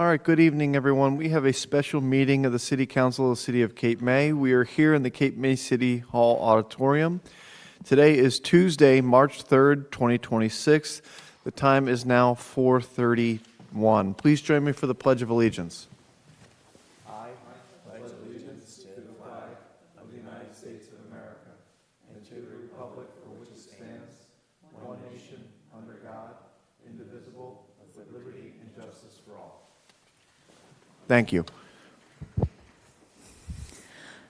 All right, good evening, everyone. We have a special meeting of the City Council of the City of Cape May. We are here in the Cape May City Hall Auditorium. Today is Tuesday, March 3rd, 2026. The time is now 4:31. Please join me for the Pledge of Allegiance. Thank you.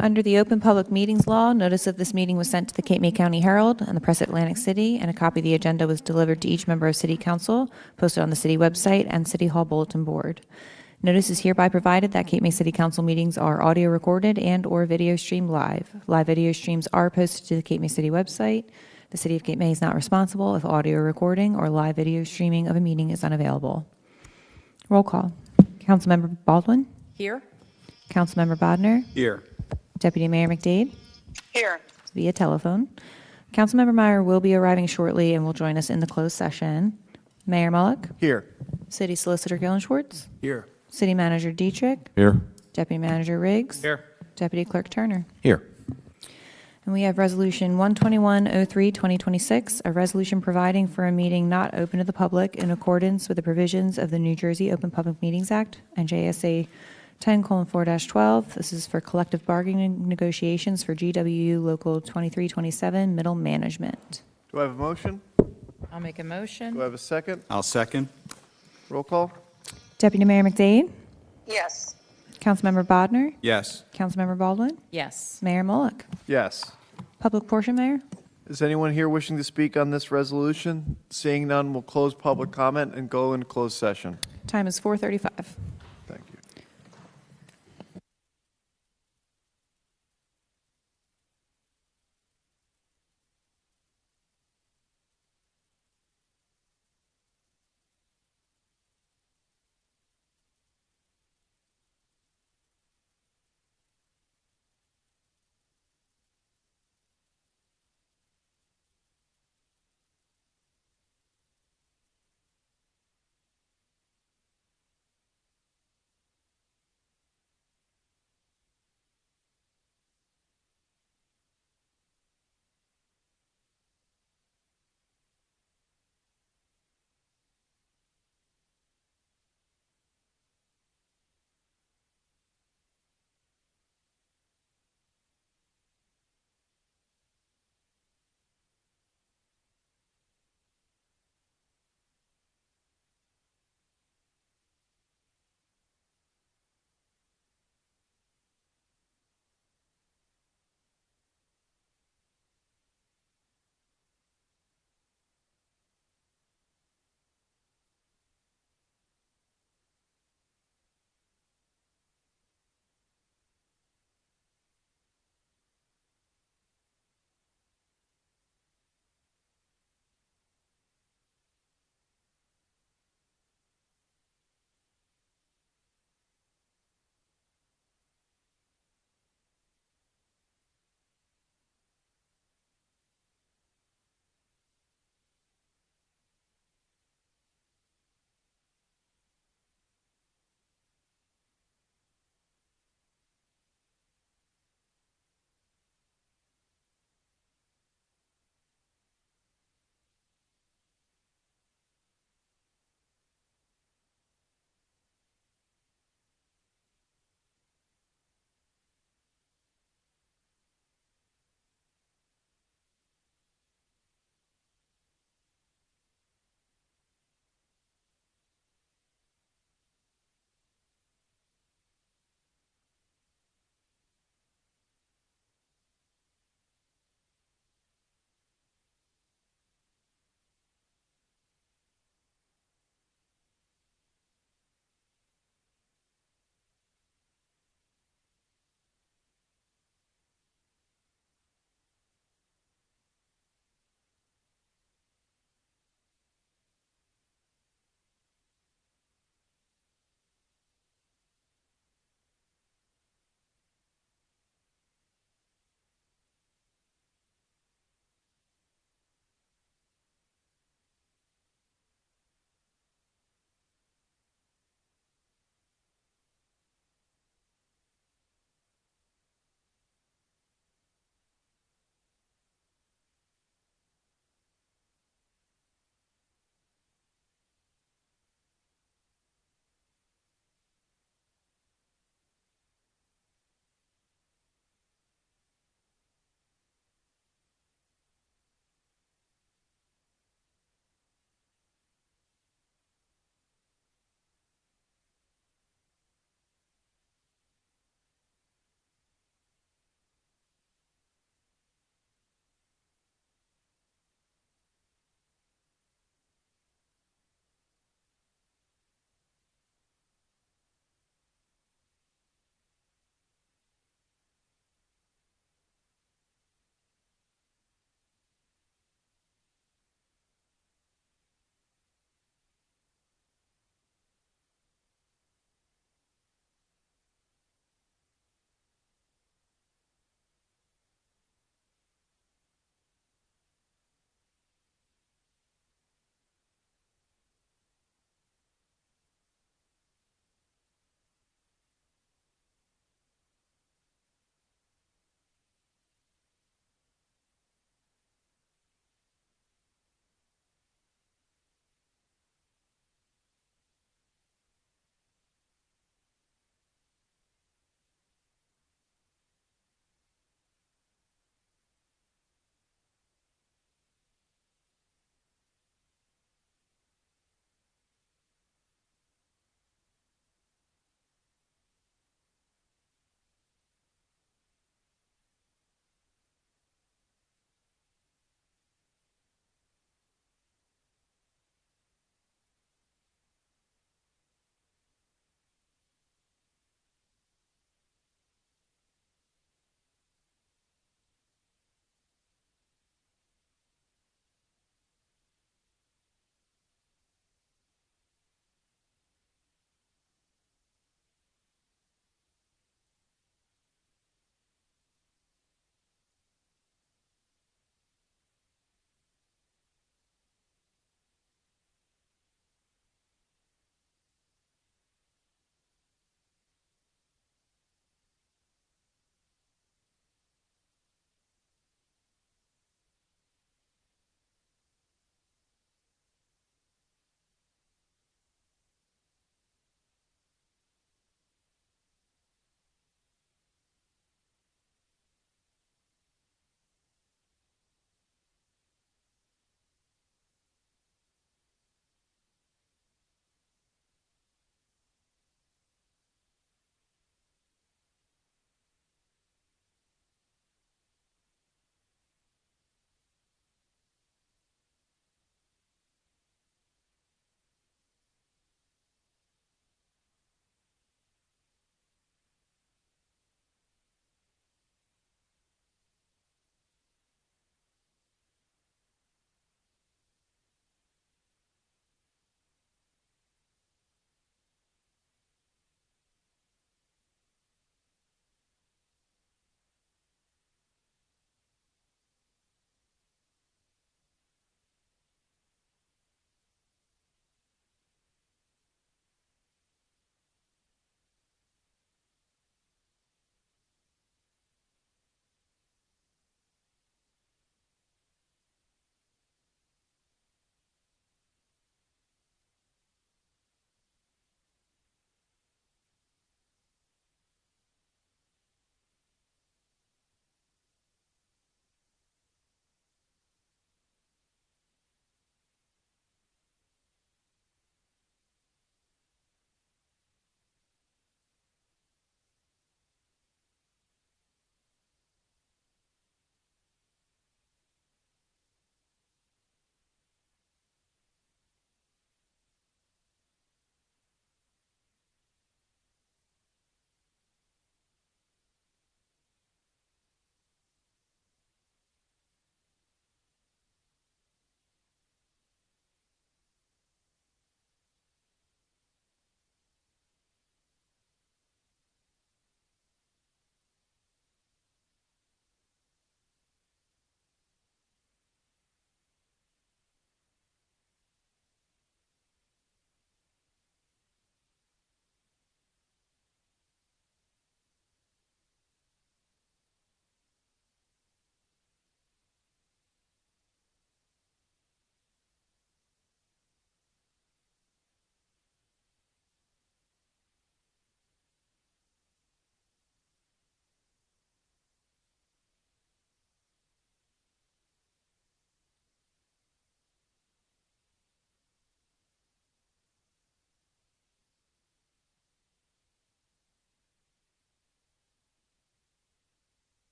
Under the Open Public Meetings Law, notice of this meeting was sent to the Cape May County Herald and the Press Atlantic City, and a copy of the agenda was delivered to each member of City Council, posted on the city website and City Hall Bulletin Board. Notice is hereby provided that Cape May City Council meetings are audio recorded and/or video streamed live. Live video streams are posted to the Cape May City website. The City of Cape May is not responsible if audio recording or live video streaming of a meeting is unavailable. Roll call. Councilmember Baldwin. Here. Councilmember Bodnar. Here. Deputy Mayor McDade. Here. Via telephone. Councilmember Meyer will be arriving shortly and will join us in the closed session. Mayor Mullock. Here. City Solicitor Gillen Schwartz. Here. City Manager Dietrich. Here. Deputy Manager Riggs. Here. Deputy Clerk Turner. Here. And we have Resolution 12103-2026, a resolution providing for a meeting not open to the public in accordance with the provisions of the New Jersey Open Public Meetings Act and JSA 10:4-12. This is for collective bargaining negotiations for GWU Local 2327 Middle Management. Do I have a motion? I'll make a motion. Do I have a second? I'll second. Roll call? Deputy Mayor McDade. Yes. Councilmember Bodnar. Yes. Councilmember Baldwin. Yes. Mayor Mullock. Yes. Public portion, Mayor. Is anyone here wishing to speak on this resolution? Seeing none, we'll close public comment and go into closed session. Time is 4:35.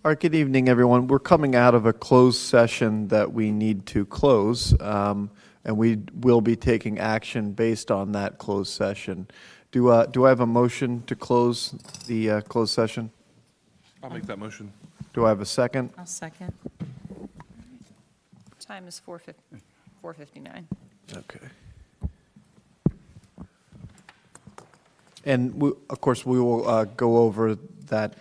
All right, good evening, everyone. We're coming out of a closed session that we need to close, and we will be taking action based on that closed session. Do I have a motion to close the closed session? I'll make that motion. Do I have a second? I'll second. Time is 4:59. Okay. And of course, we will go over that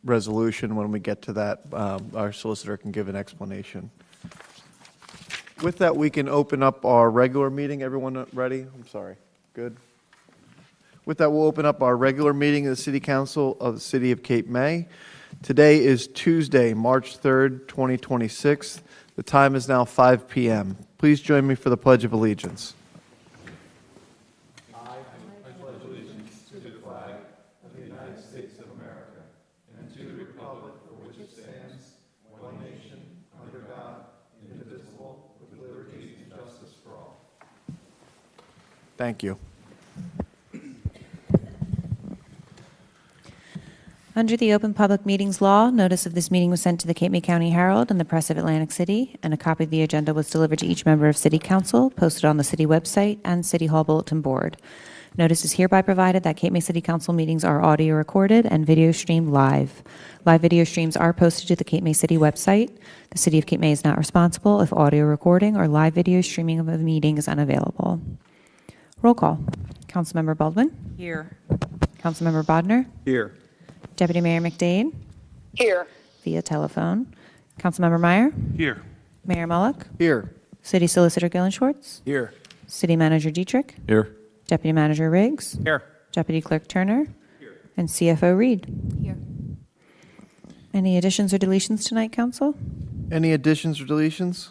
resolution when we get to that. Our solicitor can give an explanation. With that, we can open up our regular meeting. Everyone ready? I'm sorry. Good. With that, we'll open up our regular meeting of the City Council of the City of Cape May. Today is Tuesday, March 3rd, 2026. The time is now 5 p.m. Please join me for the Pledge of Allegiance. Thank you. Under the Open Public Meetings Law, notice of this meeting was sent to the Cape May County Herald and the Press of Atlantic City, and a copy of the agenda was delivered to each member of City Council, posted on the city website and City Hall Bulletin Board. Notice is hereby provided that Cape May City Council meetings are audio recorded and video streamed live. Live video streams are posted to the Cape May City website. The City of Cape May is not responsible if audio recording or live video streaming of a meeting is unavailable. Roll call. Councilmember Baldwin. Here. Councilmember Bodnar. Here. Deputy Mayor McDade. Here. Via telephone. Councilmember Meyer. Here. Mayor Mullock. Here. City Solicitor Gillen Schwartz. Here. City Manager Dietrich. Here. Deputy Manager Riggs. Here. Deputy Clerk Turner. And CFO Reed. Here. Any additions or deletions tonight, Council? Any additions or deletions?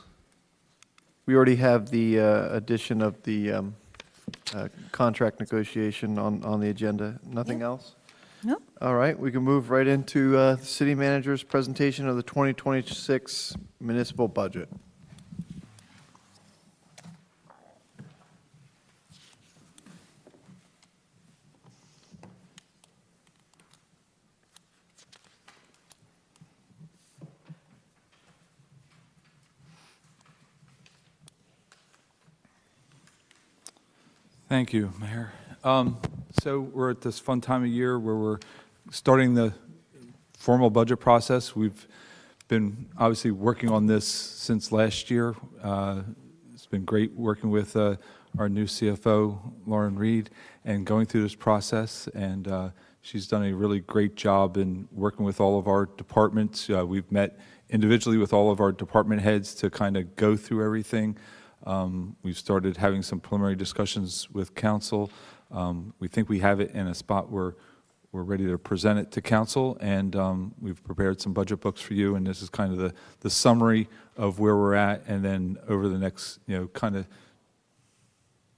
We already have the addition of the contract negotiation on the agenda. Nothing else? No. All right, we can move right into the city manager's presentation of the 2026 municipal budget. Thank you, Mayor. So we're at this fun time of year where we're starting the formal budget process. We've been obviously working on this since last year. It's been great working with our new CFO, Lauren Reed, and going through this process. And she's done a really great job in working with all of our departments. We've met individually with all of our department heads to kind of go through everything. We've started having some preliminary discussions with council. We think we have it in a spot where we're ready to present it to council, and we've prepared some budget books for you, and this is kind of the summary of where we're at. And then over the next, kind of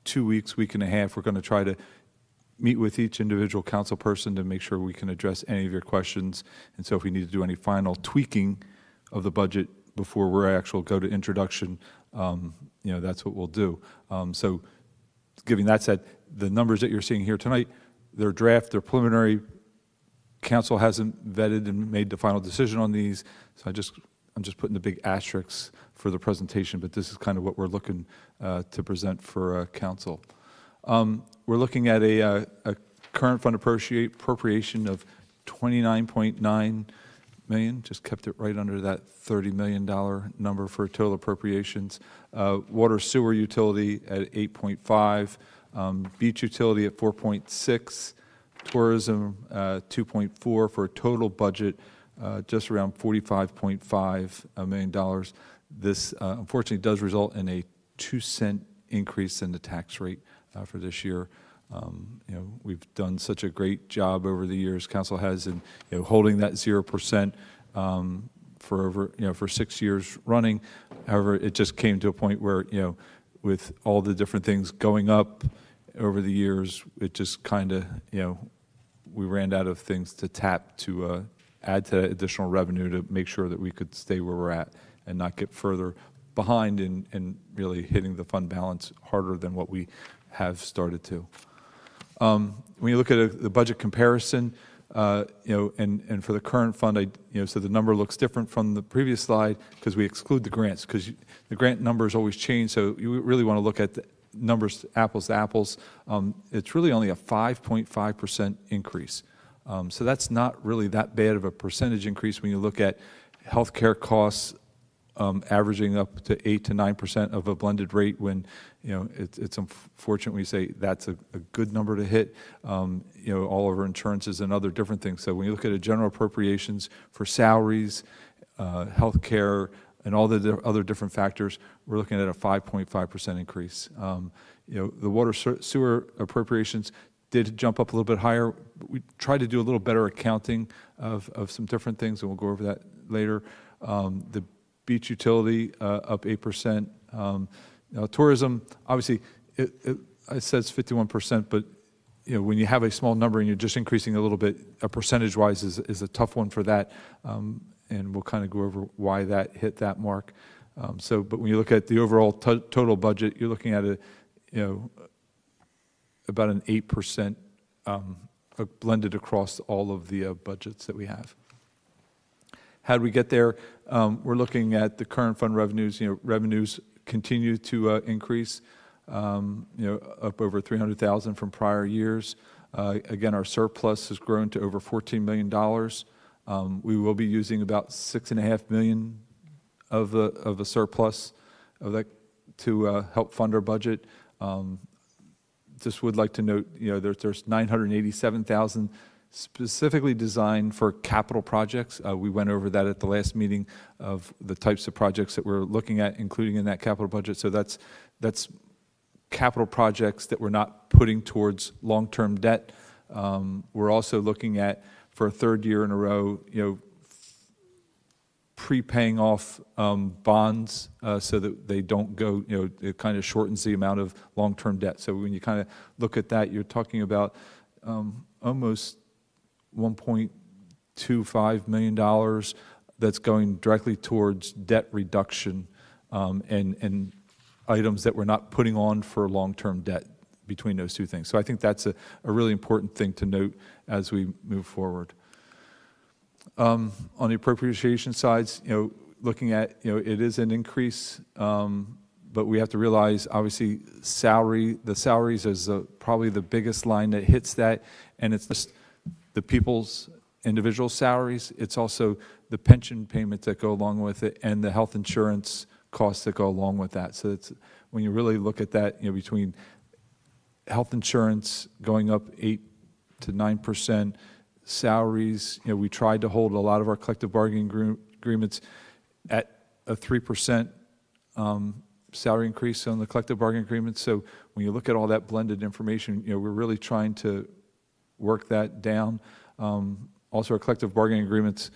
2 weeks, week and a half, we're going to try to meet with each individual council person to make sure we can address any of your questions. And so if we need to do any final tweaking of the budget before we're actual go to introduction, that's what we'll do. So giving that said, the numbers that you're seeing here tonight, they're draft, they're preliminary. Council hasn't vetted and made the final decision on these. So I'm just putting the big asterisks for the presentation, but this is kind of what we're looking to present for council. We're looking at a current fund appropriation of $29.9 million, just kept it right under that $30 million number for total appropriations. Water sewer utility at 8.5, beach utility at 4.6, tourism 2.4 for a total budget just around $45.5 million. This unfortunately does result in a 2-cent increase in the tax rate for this year. We've done such a great job over the years, council has, in holding that 0% for over for 6 years running. However, it just came to a point where with all the different things going up over the years, it just kind of we ran out of things to tap to add to that additional revenue to make sure that we could stay where we're at and not get further behind and really hitting the fund balance harder than what we have started to. When you look at the budget comparison, And for the current fund, so the number looks different from the previous slide because we exclude the grants, because the grant numbers always change, so you really want to look at the numbers apples to apples. It's really only a 5.5% increase. So that's not really that bad of a percentage increase when you look at healthcare costs averaging up to 8 to 9% of a blended rate, when it's unfortunate we say that's a good number to hit, all over insurances and other different things. So when you look at a general appropriations for salaries, healthcare, and all the other different factors, we're looking at a 5.5% increase. The water sewer appropriations did jump up a little bit higher. We tried to do a little better accounting of some different things, and we'll go over that later. The beach utility up 8%. Tourism, obviously, it says 51%, but when you have a small number and you're just increasing a little bit, percentage-wise is a tough one for that, and we'll kind of go over why that hit that mark. But when you look at the overall total budget, you're looking at about an 8% blended across all of the budgets that we have. How do we get there? We're looking at the current fund revenues. Revenues continue to increase, up over $300,000 from prior years. Again, our surplus has grown to over $14 million. We will be using about $6.5 million of a surplus of that to help fund our budget. Just would like to note, there's $987,000 specifically designed for capital projects. We went over that at the last meeting of the types of projects that we're looking at, including in that capital budget. So that's capital projects that we're not putting towards long-term debt. We're also looking at, for a third year in a row, prepaying off bonds so that they don't go, it kind of shortens the amount of long-term debt. So when you kind of look at that, you're talking about almost $1.25 million that's going directly towards debt reduction and items that we're not putting on for long-term debt between those two things. So I think that's a really important thing to note as we move forward. On the appropriation sides, looking at, it is an increase, but we have to realize, obviously, the salaries is probably the biggest line that hits that, and it's just the people's individual salaries. It's also the pension payments that go along with it and the health insurance costs that go along with that. So it's, when you really look at that, between health insurance going up 8 to 9%, salaries, we tried to hold a lot of our collective bargaining agreements at a 3% salary increase on the collective bargaining agreements. So when you look at all that blended information, we're really trying to work that down. Also, our collective bargaining agreements,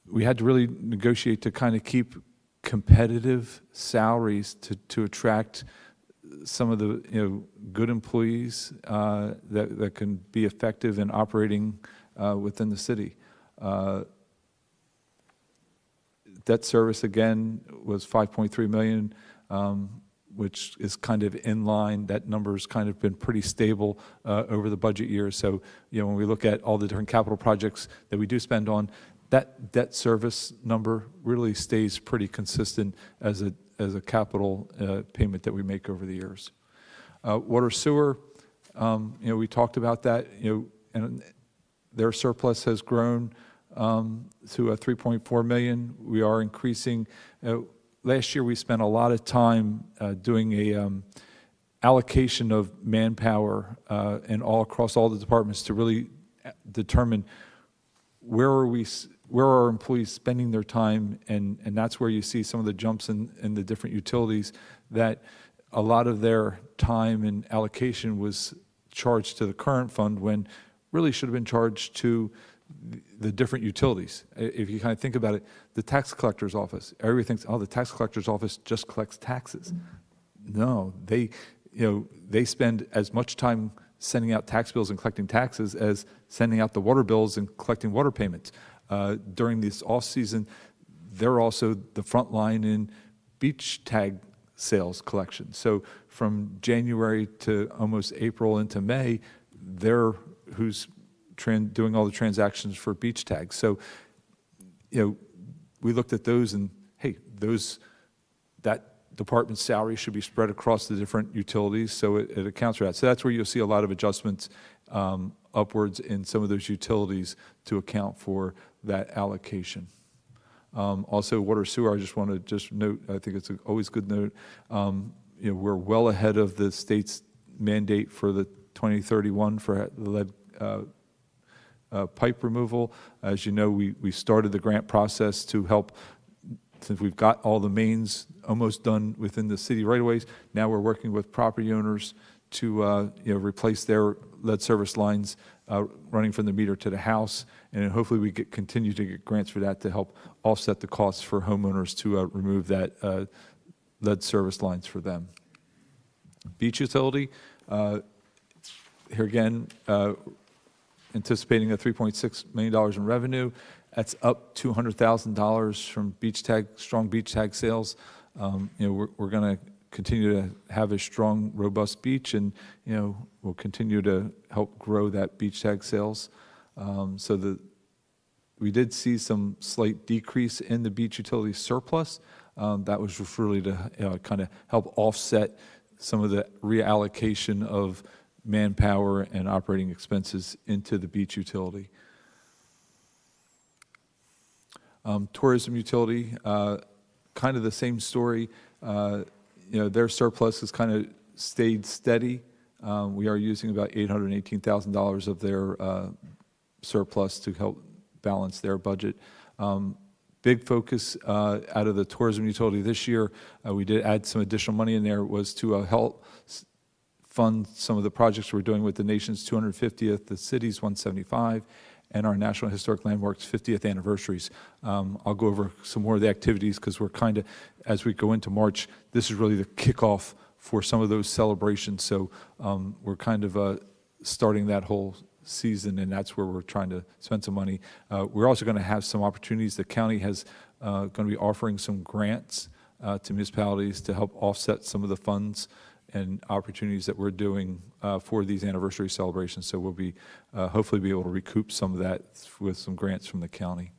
we had to really negotiate to kind of keep competitive salaries to attract some of the good employees that can be effective in operating within the city. Debt service, again, was $5.3 million, which is kind of in line. That number's kind of been pretty stable over the budget year. So, when we look at all the different capital projects that we do spend on, that debt service number really stays pretty consistent as a capital payment that we make over the years. Water sewer, we talked about that, and their surplus has grown to a $3.4 million. We are increasing. Last year we spent a lot of time doing a allocation of manpower and all across all the departments to really determine where are our employees spending their time, and that's where you see some of the jumps in the different utilities, that a lot of their time and allocation was charged to the current fund when really should have been charged to the different utilities. If you kind of think about it, the tax collector's office, everybody thinks, oh, the tax collector's office just collects taxes. No, they spend as much time sending out tax bills and collecting taxes as sending out the water bills and collecting water payments. During this off-season, they're also the front line in beach tag sales collection. So from January to almost April into May, they're who's doing all the transactions for beach tags. So, we looked at those and, hey, that department's salary should be spread across the different utilities, so it accounts for that. So that's where you'll see a lot of adjustments upwards in some of those utilities to account for that allocation. Also, water sewer, I just want to just note, I think it's always good note, we're well ahead of the state's mandate for the 2031 for the lead pipe removal. As you know, we started the grant process to help, since we've got all the mains almost done within the city right-of-ways. Now we're working with property owners to replace their lead service lines running from the meter to the house, and hopefully we continue to get grants for that to help offset the costs for homeowners to remove that lead service lines for them. Beach utility, here again, anticipating a $3.6 million in revenue. That's up $200,000 from strong beach tag sales. We're going to continue to have a strong, robust beach, and we'll continue to help grow that beach tag sales. We did see some slight decrease in the beach utility surplus. That was just really to kind of help offset some of the reallocation of manpower and operating expenses into the beach utility. Tourism utility, kind of the same story. Their surplus has kind of stayed steady. We are using about $818,000 of their surplus to help balance their budget. Big focus out of the tourism utility this year, we did add some additional money in there, was to help fund some of the projects we're doing with the nation's 250th, the city's 175, and our National Historic Landmarks 50th anniversaries. I'll go over some more of the activities because we're kind of, as we go into March, this is really the kickoff for some of those celebrations. So we're kind of starting that whole season, and that's where we're trying to spend some money. We're also going to have some opportunities. The county has going to be offering some grants to municipalities to help offset some of the funds and opportunities that we're doing for these anniversary celebrations. So we'll be hopefully be able to recoup some of that with some grants from the county.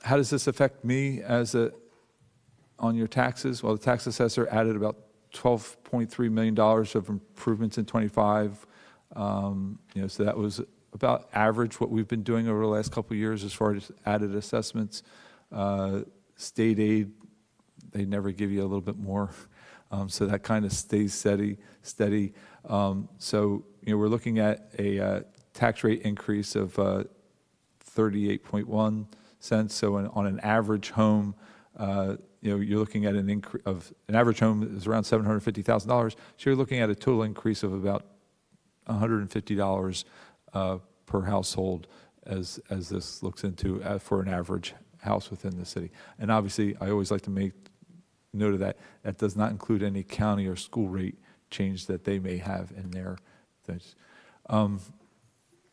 How does this affect me on your taxes? Well, the tax assessor added about $12.3 million of improvements in '25. So that was about average what we've been doing over the last couple of years as far as added assessments. State aid, they never give you a little bit more. So that kind of stays steady. So we're looking at a tax rate increase of 38.1 cents. So on an average home, you're looking at an increase of an average home is around $750,000. So you're looking at a total increase of about $150 per household as this looks into for an average house within the city. And obviously, I always like to make note of that. That does not include any county or school rate change that they may have in their things.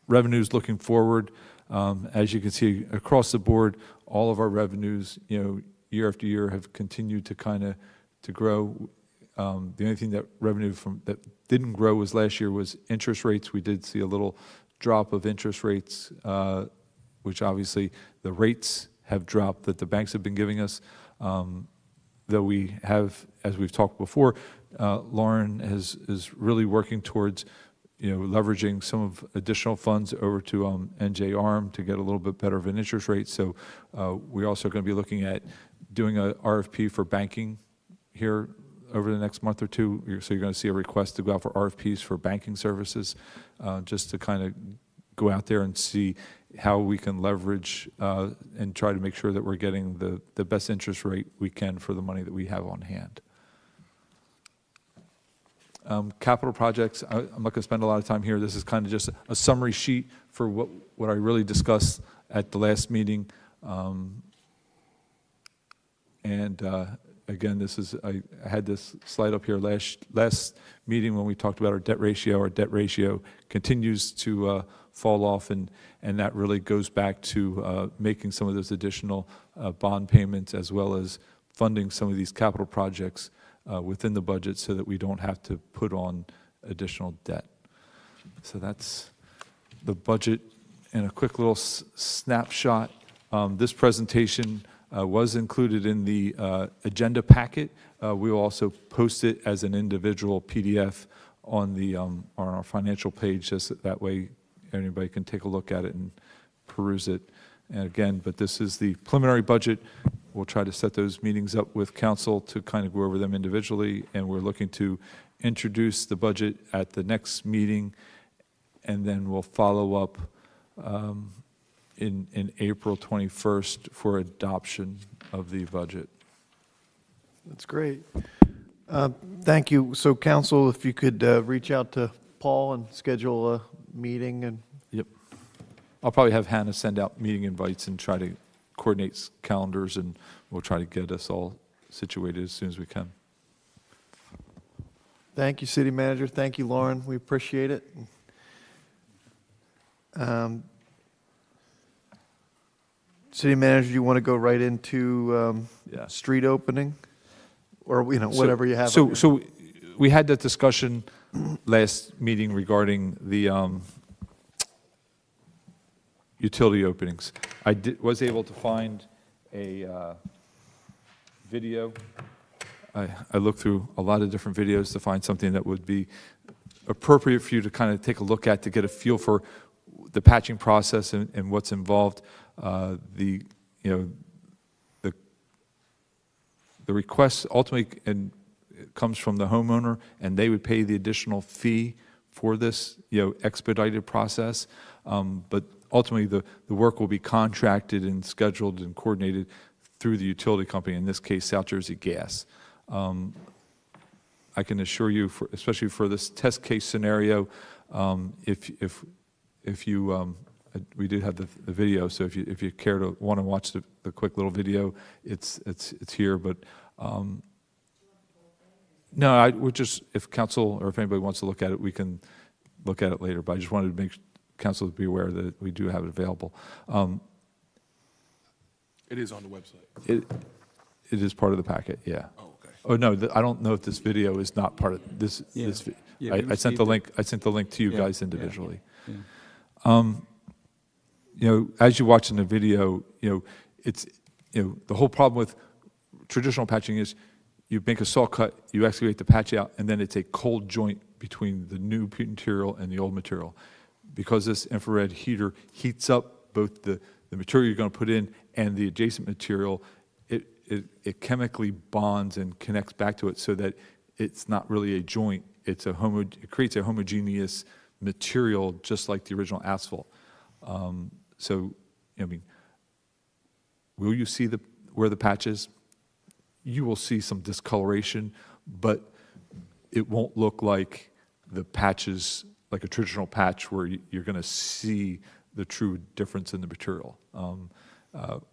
Revenues looking forward, as you can see across the board, all of our revenues, year after year have continued to kind of to grow. The only thing that that didn't grow was last year was interest rates. We did see a little drop of interest rates, which obviously the rates have dropped that the banks have been giving us. Though we have, as we've talked before, Lauren is really working towards, leveraging some of additional funds over to NJ ARM to get a little bit better of an interest rate. So we're also going to be looking at doing a RFP for banking here over the next month or two. So you're going to see a request to go out for RFPs for banking services, just to kind of go out there and see how we can leverage and try to make sure that we're getting the best interest rate we can for the money that we have on hand. Capital projects, I'm not going to spend a lot of time here. This is kind of just a summary sheet for what I really discussed at the last meeting. Again, I had this slide up here last meeting when we talked about our debt ratio. Our debt ratio continues to fall off, and that really goes back to making some of those additional bond payments as well as funding some of these capital projects within the budget so that we don't have to put on additional debt. So that's the budget in a quick little snapshot. This presentation was included in the agenda packet. We will also post it as an individual PDF on our financial page, just that way anybody can take a look at it and peruse it. And again, but this is the preliminary budget. We'll try to set those meetings up with council to kind of go over them individually, and we're looking to introduce the budget at the next meeting, and then we'll follow up in April 21st for adoption of the budget. That's great. Thank you. So council, if you could reach out to Paul and schedule a meeting and Yep. I'll probably have Hannah send out meeting invites and try to coordinate calendars, and we'll try to get us all situated as soon as we can. thank you, city manager. Thank you, Lauren. We appreciate it. City manager, you want to go right into Yeah. street opening? Or, So- whatever you have. So we had that discussion last meeting regarding the utility openings. I was able to find a video. I looked through a lot of different videos to find something that would be appropriate for you to kind of take a look at to get a feel for the patching process and what's involved. The request ultimately comes from the homeowner, and they would pay the additional fee for this, expedited process. But ultimately, the work will be contracted and scheduled and coordinated through the utility company, in this case, South Jersey Gas. I can assure you, especially for this test case scenario, if you, we did have the video, so if you care to want to watch the quick little video, it's here. But no, I would just, if council or if anybody wants to look at it, we can look at it later. But I just wanted to make council be aware that we do have it available. It is on the website. It is part of the packet, yeah. Oh, okay. Oh, no, I don't know if this video is not part of this. Yeah. This Yeah, we I sent the received link. I sent the link to you Yeah, guys yeah, individually. yeah. As you watch in the video, it's the whole problem with traditional patching is you make a saw cut, you excavate the patch out, and then it's a cold joint between the new material and the old material. Because this infrared heater heats up both the material you're going to put in and the adjacent material, it chemically bonds and connects back to it so that it's not really a joint. It creates a homogeneous material just like the original asphalt. Will you see where the patch is? You will see some discoloration, but it won't look like the patches, like a traditional patch where you're going to see the true difference in the material.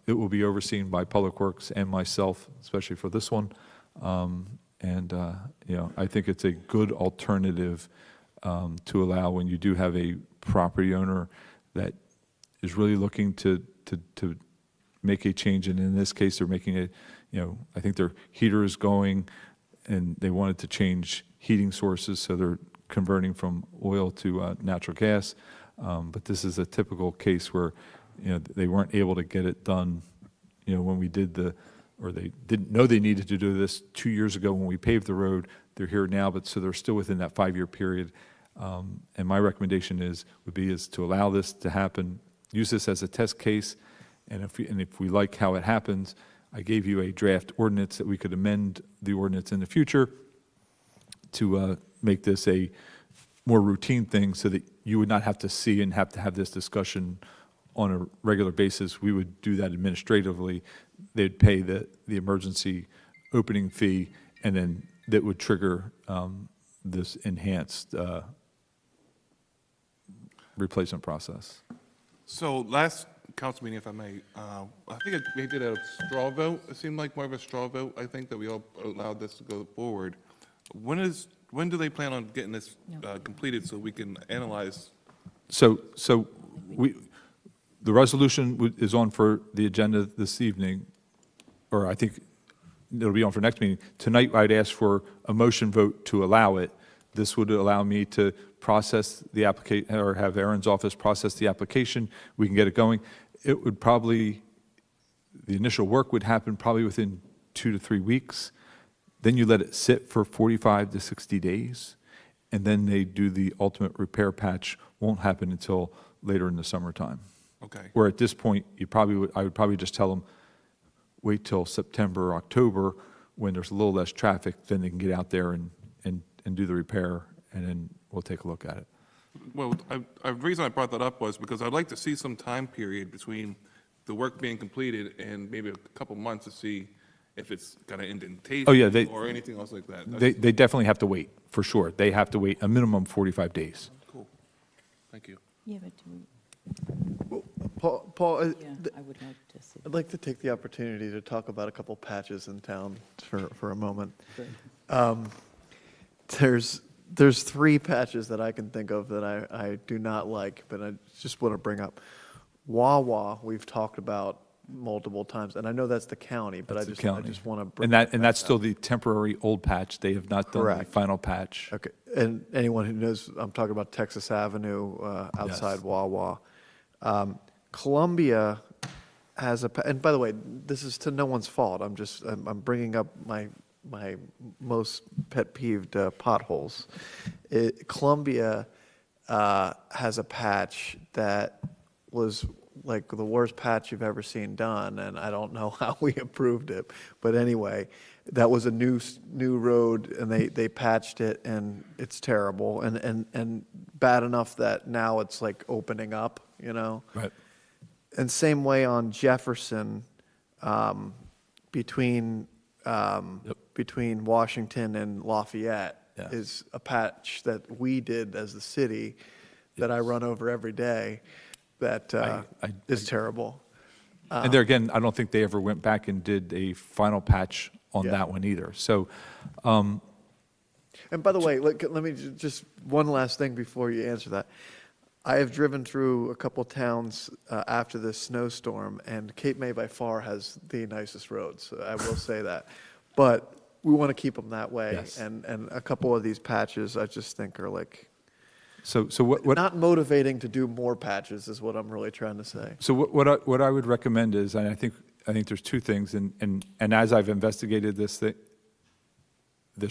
It will be overseen by Public Works and myself, especially for this one. I think it's a good alternative to allow when you do have a property owner that is really looking to make a change, and in this case, they're making it. I think their heater is going, and they wanted to change heating sources, so they're converting from oil to natural gas. But this is a typical case where they weren't able to get it done. When we did or they didn't know they needed to do this 2 years ago when we paved the road. They're here now, but so they're still within that 5-year period. And my recommendation is to allow this to happen. Use this as a test case, and if we like how it happens, I gave you a draft ordinance that we could amend the ordinance in the future to make this a more routine thing, so that you would not have to see and have to have this discussion on a regular basis. We would do that administratively. They'd pay the emergency opening fee, and then that would trigger this enhanced replacement process. So last council meeting, if I may, I think we did a straw vote. It seemed like more of a straw vote, I think, that we all allowed this to go forward. When do they plan on getting this completed so we can analyze? So the resolution is on for the agenda this evening, or I think it'll be on for next meeting. Tonight, I'd ask for a motion vote to allow it. This would allow me to process the application, or have Aaron's office process the application. We can get it going. It would probably, the initial work would happen probably within 2 to 3 weeks. Then you let it sit for 45 to 60 days, and then they do the ultimate repair patch. Won't happen until later in the summertime. Okay. Where at this point, I would probably just tell them, wait till September, or October, when there's a little less traffic, then they can get out there and do the repair, and then we'll take a look at it. Well, the reason I brought that up was because I'd like to see some time period between the work being completed and maybe a couple months to see if it's got an indentation Oh, yeah, or anything else like that. They definitely have to wait, for sure. They have to wait a minimum 45 days. Cool. Thank you. Yeah, but do Paul, I would like to see. I'd like to take the opportunity to talk about a couple patches in town for a moment. There's 3 patches that I can think of that I do not like, but I just want to bring up. Wawa, we've talked about multiple times, and I know that's the county, but I That's the just county. want to bring. And that's still the temporary old patch. They have not done the Correct. final patch. Okay, and anyone who knows, I'm talking about Texas Avenue outside Yes. Wawa. Columbia has and by the way, this is to no one's fault. I'm bringing up my most pet peeved potholes. Columbia has a patch that was like the worst patch you've ever seen done, and I don't know how we approved it. But anyway, that was a new road, and they patched it, and it's terrible, and bad enough that now it's like opening up, you know? Right. And same way on Jefferson, between between Washington and Lafayette Yeah. is a patch that we did as the city that I run over every day that is terrible. And there again, I don't think they ever went back and did a final patch on Yeah. that one either. So, And by the way, let me just one last thing before you answer that. I have driven through a couple towns after this snowstorm, and Cape May by far has the nicest roads. I will say that, but we want to keep them that way. Yes. And a couple of these patches, I just think are like so what not motivating to do more patches is what I'm really trying to say. So what I would recommend is, and I think there's 2 things, and as I've investigated this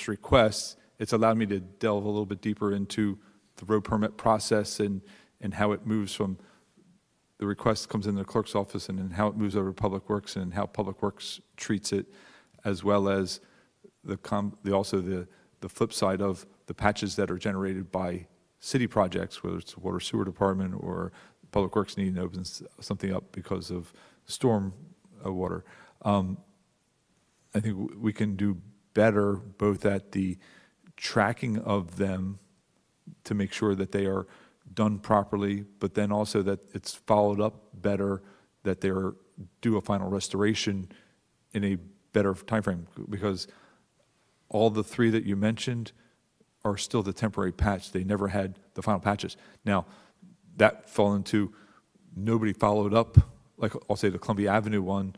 request, it's allowed me to delve a little bit deeper into the road permit process and how it moves from the request comes in the clerk's office and then how it moves over to Public Works and how Public Works treats it, as well as also the flip side of the patches that are generated by city projects, whether it's the Water Sewer Department or Public Works needing to open something up because of storm water. I think we can do better both at the tracking of them to make sure that they are done properly, but then also that it's followed up better, that they're do a final restoration in a better timeframe, because all the 3 that you mentioned are still the temporary patch. They never had the final patches. Now, that fell into nobody followed up, like I'll say the Columbia Avenue one,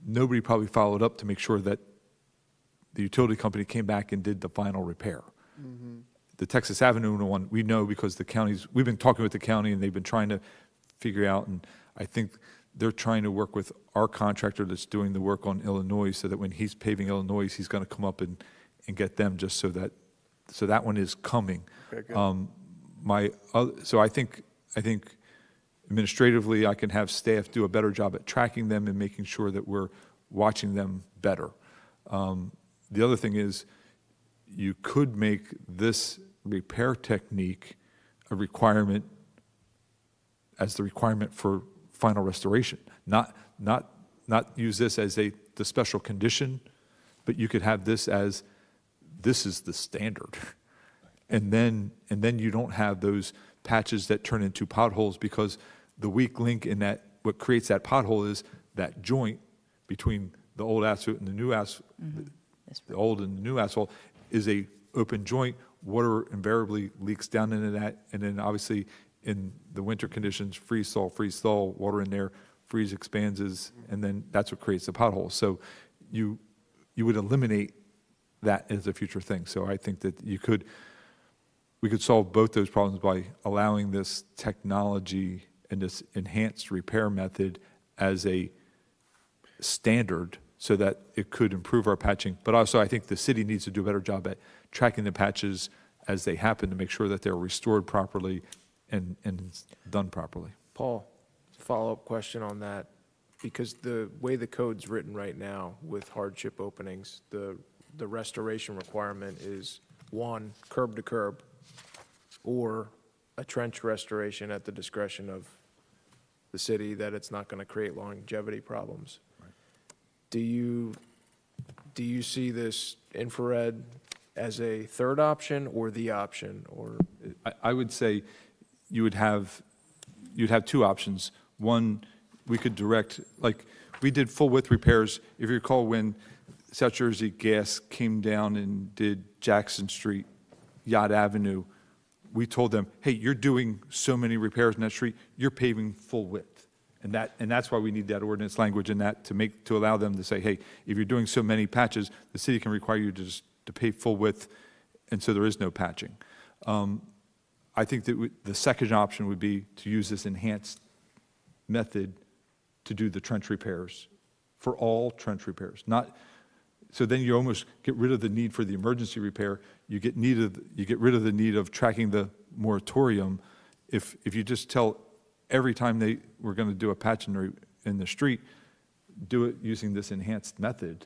nobody probably followed up to make sure that the utility company came back and did the final repair. The Texas Avenue one, we know because we've been talking with the county and they've been trying to figure out, and I think they're trying to work with our contractor that's doing the work on Illinois so that when he's paving Illinois, he's going to come up and get them just so that one is coming. Okay, good. So I think administratively, I can have staff do a better job at tracking them and making sure that we're watching them better. The other thing is, you could make this repair technique a requirement as the requirement for final restoration. Not use this as the special condition, but you could have this as, this is the standard. And then you don't have those patches that turn into potholes, because the weak link in that, what creates that pothole is that joint between the old asphalt and the new asphalt, the old and the new asphalt is a open joint. Water invariably leaks down into that, and then obviously in the winter conditions, freeze thaw, water in there, freeze expands, and then that's what creates the pothole. So you would eliminate that as a future thing. So I think that you could we could solve both those problems by allowing this technology and this enhanced repair method as a standard so that it could improve our patching. But also, I think the city needs to do a better job at tracking the patches as they happen to make sure that they're restored properly and done properly. Paul, follow-up question on that, because the way the code's written right now with hardship openings, the restoration requirement is one, curb to curb, or a trench restoration at the discretion of the city, that it's not going to create longevity problems. Do you see this infrared as a third option or the option, or? I would say you'd have two options. One, we could direct, like, we did full width repairs. If you recall, when South Jersey Gas came down and did Jackson Street, Yacht Avenue, we told them, hey, you're doing so many repairs in that street, you're paving full width. And that's why we need that ordinance language in that to allow them to say, hey, if you're doing so many patches, the city can require you to pave full width, and so there is no patching. I think that the second option would be to use this enhanced method to do the trench repairs, for all trench repairs. So then you almost get rid of the need for the emergency repair. You get rid of the need of tracking the moratorium. If you just tell every time we're going to do a patch in the street, do it using this enhanced method,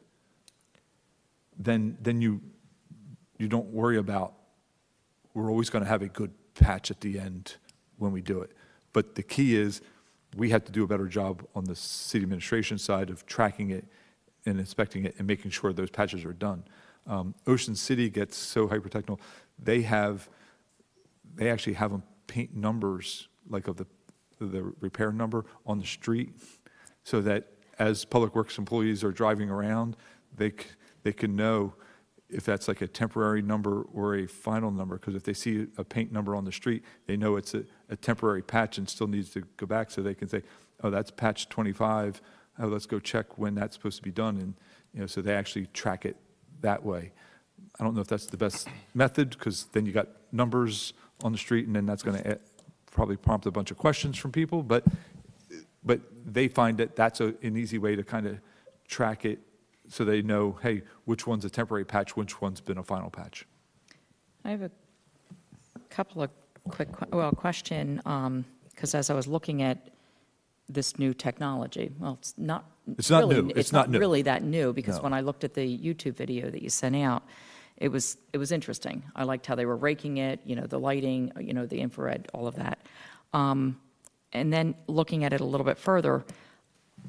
then you don't worry about, we're always going to have a good patch at the end when we do it. But the key is, we have to do a better job on the city administration side of tracking it and inspecting it and making sure those patches are done. Ocean City gets so hyper-technical, they actually have them paint numbers, like of the repair number on the street, so that as Public Works employees are driving around, they can know if that's like a temporary number or a final number, because if they see a paint number on the street, they know it's a temporary patch and still needs to go back, so they can say, oh, that's patch 25, oh, let's go check when that's supposed to be done, and so they actually track it that way. I don't know if that's the best method, because then you got numbers on the street, and then that's going to probably prompt a bunch of questions from people, but they find that that's an easy way to kind of track it, so they know, hey, which one's a temporary patch, which one's been a final patch. I have a couple of question, because as I was looking at this new technology, well, it's not new. It's not new. really that new, because No. when I looked at the YouTube video that you sent out, it was interesting. I liked how they were raking it, the lighting, the infrared, all of that. And then looking at it a little bit further,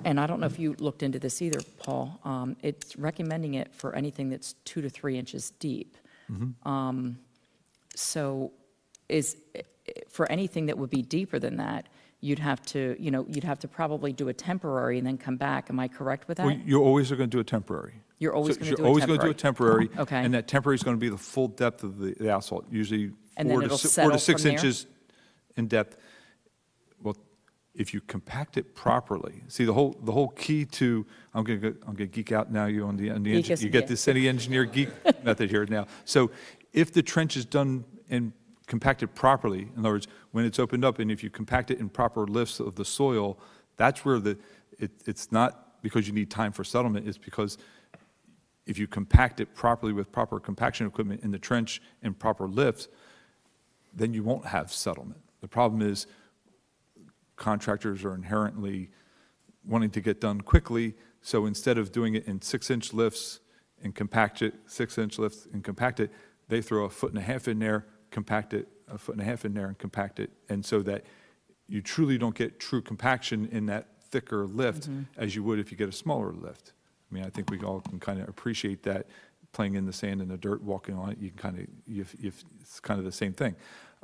and I don't know if you looked into this either, Paul, it's recommending it for anything that's 2 to 3 inches deep. So for anything that would be deeper than that, you'd have to probably do a temporary and then come back. Am I correct with that? Well, you always are going to do a temporary. You're always So going to do You're a always going to do a temporary. Okay. And that temporary is going to be the full depth of the asphalt, usually And then 4 it'll to settle 6 from there? inches in depth. Well, if you compact it properly, see, the whole key to, I'm going to geek out now, you on the Geek us, you get yeah. the city engineer geek method here now. So if the trench is done and compacted properly, in other words, when it's opened up, and if you compact it in proper lifts of the soil, that's where it's not because you need time for settlement, it's because if you compact it properly with proper compaction equipment in the trench and proper lifts, then you won't have settlement. The problem is contractors are inherently wanting to get done quickly, so instead of doing it in 6-inch lifts and compact it, 6-inch lifts and compact it, they throw 1.5 feet in there, compact it, 1.5 feet in there and compact it, and so that you truly don't get true compaction in that thicker lift as you would if you get a smaller lift. I mean, I think we all can kind of appreciate that, playing in the sand and the dirt, walking on it, you can kind of, it's kind of the same thing.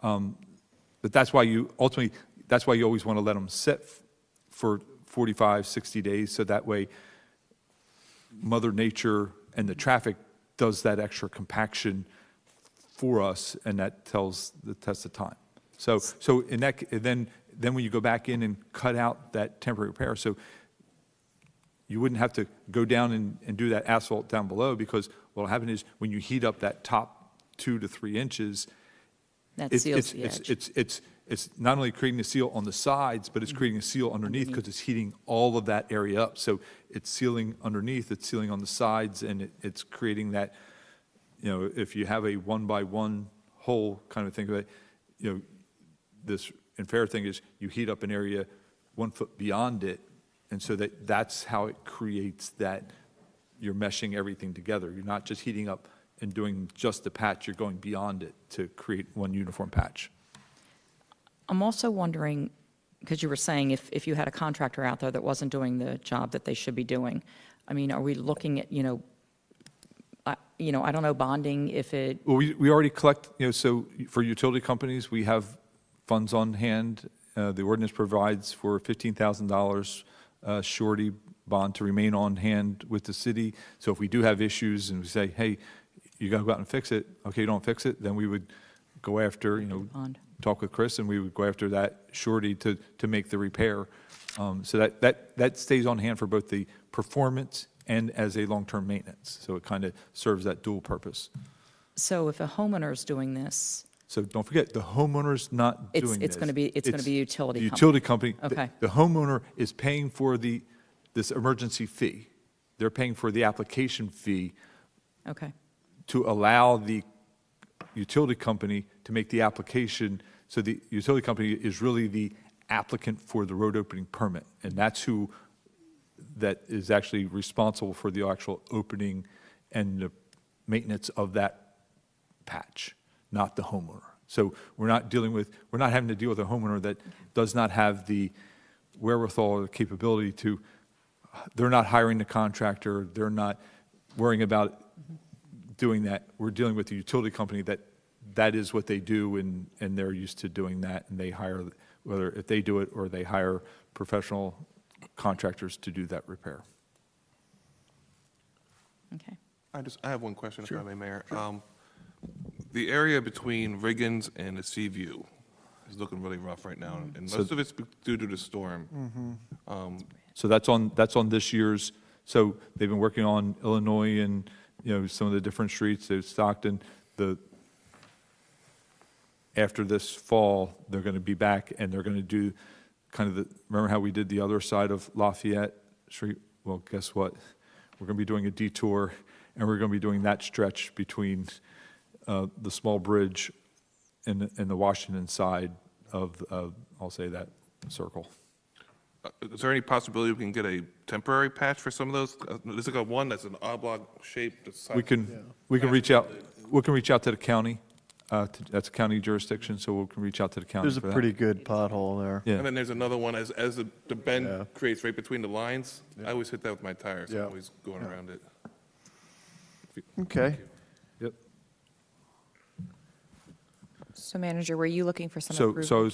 But that's why you always want to let them sit for 45, 60 days, so that way Mother Nature and the traffic does that extra compaction for us, and that tells the test of time. So in that, then when you go back in and cut out that temporary repair, so you wouldn't have to go down and do that asphalt down below, because what will happen is when you heat up that top 2 to 3 inches, That It's- seals it's- the edge. It's not only creating a seal on the sides, but it's creating a seal underneath because it's heating all of that area up. So it's sealing underneath, it's sealing on the sides, and it's creating that, if you have a one-by-one hole kind of thing, this unfair thing is you heat up an area 1 foot beyond it, and so that's how it creates that you're meshing everything together. You're not just heating up and doing just the patch, you're going beyond it to create one uniform patch. I'm also wondering, because you were saying if you had a contractor out there that wasn't doing the job that they should be doing, I mean, are we looking at, I don't know, bonding if it, Well, we already collect, so for utility companies, we have funds on hand. The ordinance provides for $15,000 surety bond to remain on hand with the city. So if we do have issues and we say, hey, you got to go out and fix it, okay, you don't fix it, then we would go after, bond? talk with Chris, and we would go after that surety to make the repair. So that stays on hand for both the performance and as a long-term maintenance. So it kind of serves that dual purpose. So if a homeowner is doing this, So don't forget, the homeowner's not doing this. it's gonna be utility The company. utility company. Okay. The homeowner is paying for this emergency fee. They're paying for the application fee okay, to allow the utility company to make the application. So the utility company is really the applicant for the road opening permit, and that's who that is actually responsible for the actual opening and the maintenance of that patch, not the homeowner. So we're not having to deal with a homeowner that does not have the wherewithal or the capability they're not hiring the contractor, they're not worrying about doing that. We're dealing with the utility company that is what they do, and they're used to doing that, and they hire, whether if they do it or they hire professional contractors to do that repair. okay. I have one question, if I may, Mayor. The area between Riggins and the Seaview is looking really rough right now, and most of it's due to the storm. So that's on this year's, so they've been working on Illinois and, some of the different streets, they've Stockton, after this fall, they're going to be back and they're going to do kind of remember how we did the other side of Lafayette Street? Well, guess what? We're going to be doing a detour, and we're going to be doing that stretch between the small bridge and the Washington side of, I'll say that circle. Is there any possibility we can get a temporary patch for some of those? There's like one that's an oblong shape. We can reach out to the county. That's a county jurisdiction, so we can reach out to the county There's a for that. pretty good pothole there. Yeah. And then there's another one as the bend Yeah. creates right between the lines. I always hit that with my tires. Yeah. I'm always going around it. Okay. Yep. So manager, were you looking for some So, approval?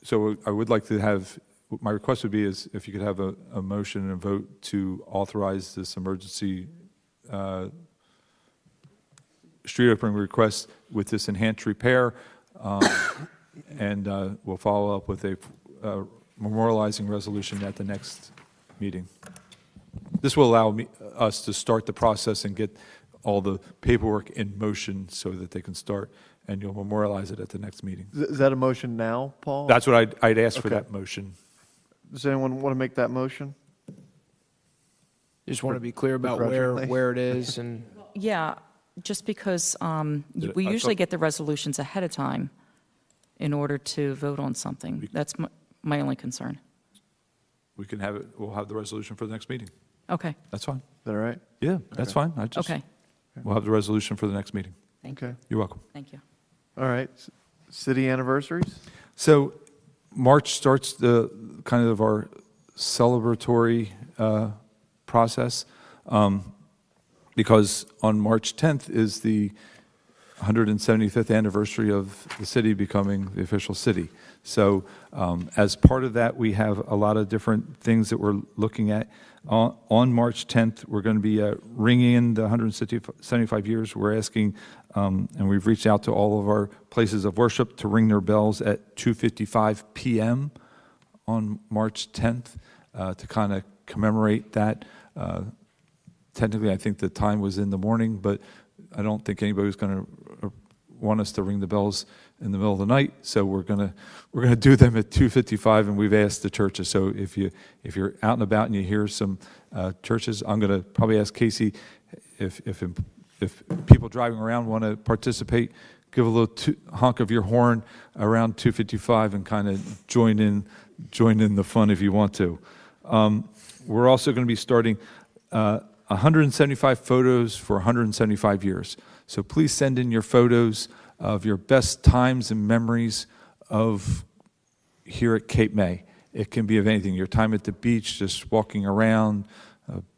so I would like to have, my request would be is if you could have a motion and a vote to authorize this emergency street opening request with this enhanced repair, and we'll follow up with a memorializing resolution at the next meeting. This will allow us to start the process and get all the paperwork in motion so that they can start, and you'll memorialize it at the next meeting. Is that a motion now, Paul? That's what I'd ask for Okay. that motion. Does anyone want to make that motion? Just want to be clear about Begrudgingly. where it is and Yeah, just because we I usually thought- get the resolutions ahead of time in order to vote on something. That's my only concern. We can have it, we'll have the resolution for the next meeting. Okay, That's fine. Is that all right? Yeah, that's fine. okay, We'll have the resolution for the next meeting. thank you, Okay. You're welcome. thank you. All right. City anniversaries? So March starts the, kind of our celebratory process, because on March 10th is the 175th anniversary of the city becoming the official city. So as part of that, we have a lot of different things that we're looking at. On March 10th, we're going to be ringing in the 175 years. We're asking, and we've reached out to all of our places of worship to ring their bells at 2:55 p.m. on March 10th to kind of commemorate that. Technically, I think the time was in the morning, but I don't think anybody's going to want us to ring the bells in the middle of the night, so we're gonna do them at 2:55, and we've asked the churches. So if you're out and about and you hear some churches, I'm gonna probably ask Casey if people driving around want to participate, give a little honk of your horn around 2:55 and kind of join in the fun if you want to. We're also going to be starting 175 photos for 175 years. So please send in your photos of your best times and memories of here at Cape May. It can be of anything, your time at the beach, just walking around,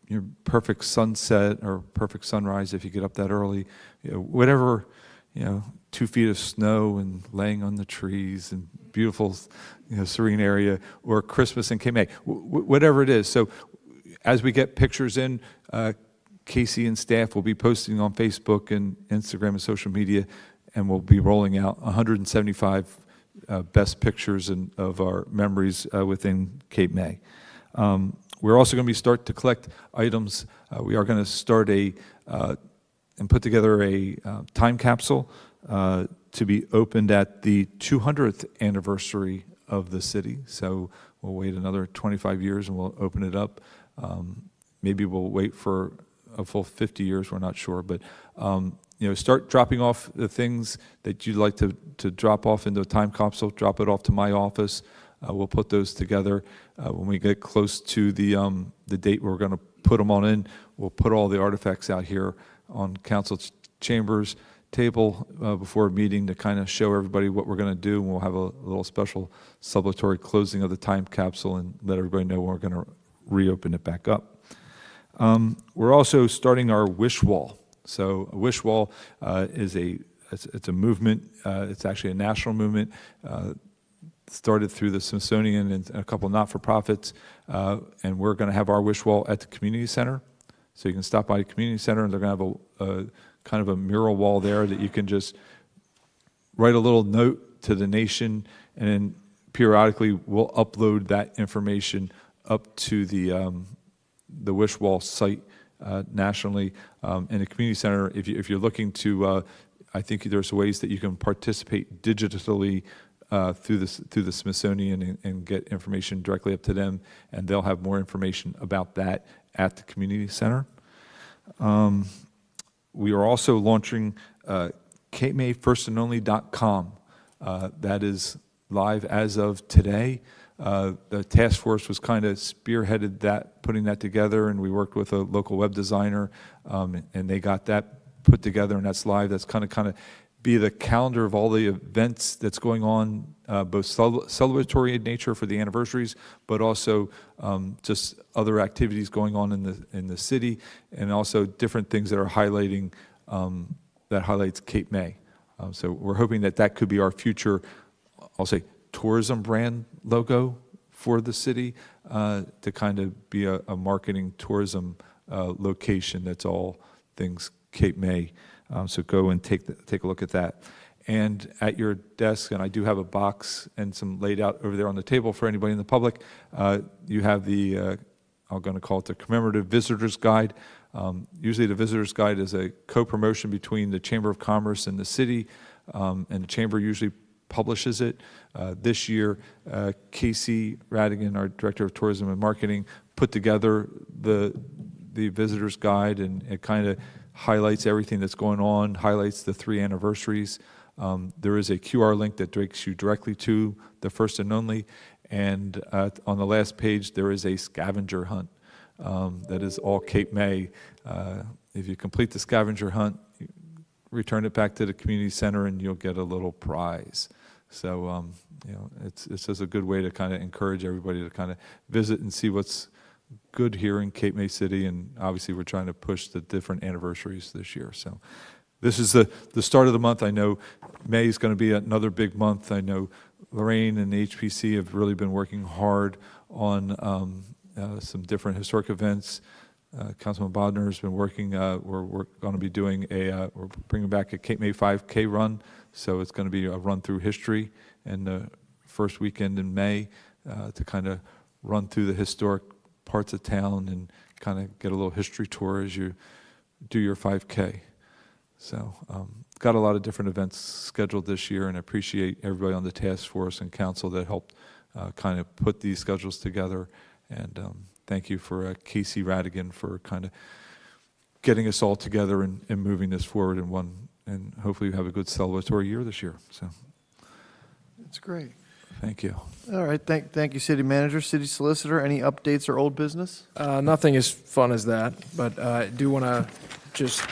your perfect sunset or perfect sunrise if you get up that early, whatever, 2 feet of snow and laying on the trees and beautiful, serene area, or Christmas in Cape May, whatever it is. So as we get pictures in, Casey and staff will be posting on Facebook and Instagram and social media, and we'll be rolling out 175 best pictures of our memories within Cape May. We're also going to start to collect items. We are going to start and put together a time capsule to be opened at the 200th anniversary of the city. So we'll wait another 25 years and we'll open it up. Maybe we'll wait for a full 50 years, we're not sure. But start dropping off the things that you'd like to drop off into a time capsule, drop it off to my office. We'll put those together. When we get close to the date we're going to put them on in, we'll put all the artifacts out here on council chambers table before a meeting to kind of show everybody what we're going to do. And we'll have a little special celebratory closing of the time capsule and let everybody know when we're going to reopen it back up. We're also starting our wish wall. So a wish wall is it's a movement. It's actually a national movement. Started through the Smithsonian and a couple not-for-profits, and we're going to have our wish wall at the community center. So you can stop by the community center, and they're going to have a kind of a mural wall there that you can just write a little note to the nation, and then periodically we'll upload that information up to the wish wall site nationally. In the community center, if you're looking to, I think there's ways that you can participate digitally through the Smithsonian and get information directly up to them, and they'll have more information about that at the community center. We are also launching CapeMayFirstandOnly.com. That is live as of today. The task force was kind of spearheaded putting that together, and we worked with a local web designer, and they got that put together, and that's live. That's kind of be the calendar of all the events that's going on, both celebratory in nature for the anniversaries, but also just other activities going on in the city, and also different things that are highlighting that highlights Cape May. So we're hoping that could be our future, I'll say, tourism brand logo for the city, to kind of be a marketing tourism location that's all things Cape May. So go and take a look at that. And at your desk, and I do have a box and some laid out over there on the table for anybody in the public, you have I'm going to call it the Commemorative Visitor's Guide. Usually the Visitor's Guide is a co-promotion between the Chamber of Commerce and the city, and the Chamber usually publishes it. This year, Casey Radigan, our Director of Tourism and Marketing, put together the Visitor's Guide, and it kind of highlights everything that's going on, highlights the 3 anniversaries. There is a QR link that takes you directly to the First and Only, and on the last page there is a scavenger hunt that is all Cape May. If you complete the scavenger hunt, return it back to the community center and you'll get a little prize. So it's just a good way to kind of encourage everybody to kind of visit and see what's good here in Cape May City, and obviously we're trying to push the different anniversaries this year. So this is the start of the month. I know May is going to be another big month. I know Lorraine and the HPC have really been working hard on some different historic events. Councilman Bodnar has been working. We're going to be doing we're bringing back a Cape May 5K run. So it's going to be a run through history in the first weekend in May to kind of run through the historic parts of town and kind of get a little history tour as you do your 5K. So got a lot of different events scheduled this year, and I appreciate everybody on the task force and council that helped kind of put these schedules together. And thank you for Casey Radigan for kind of getting us all together and moving this forward in one, and hopefully we have a good celebratory year this year. So That's great. thank you. All right, thank you, City Manager. City Solicitor, any updates or old business? Nothing as fun as that, but I do want to just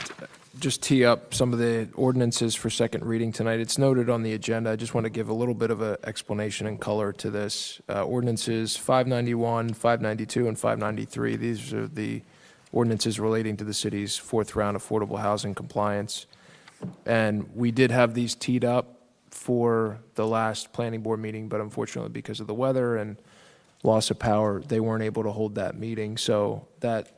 tee up some of the ordinances for second reading tonight. It's noted on the agenda. I just want to give a little bit of an explanation and color to this. Ordinances 591, 592, and 593. These are the ordinances relating to the city's fourth round affordable housing compliance. And we did have these teed up for the last planning board meeting, but unfortunately because of the weather and loss of power, they weren't able to hold that meeting. So that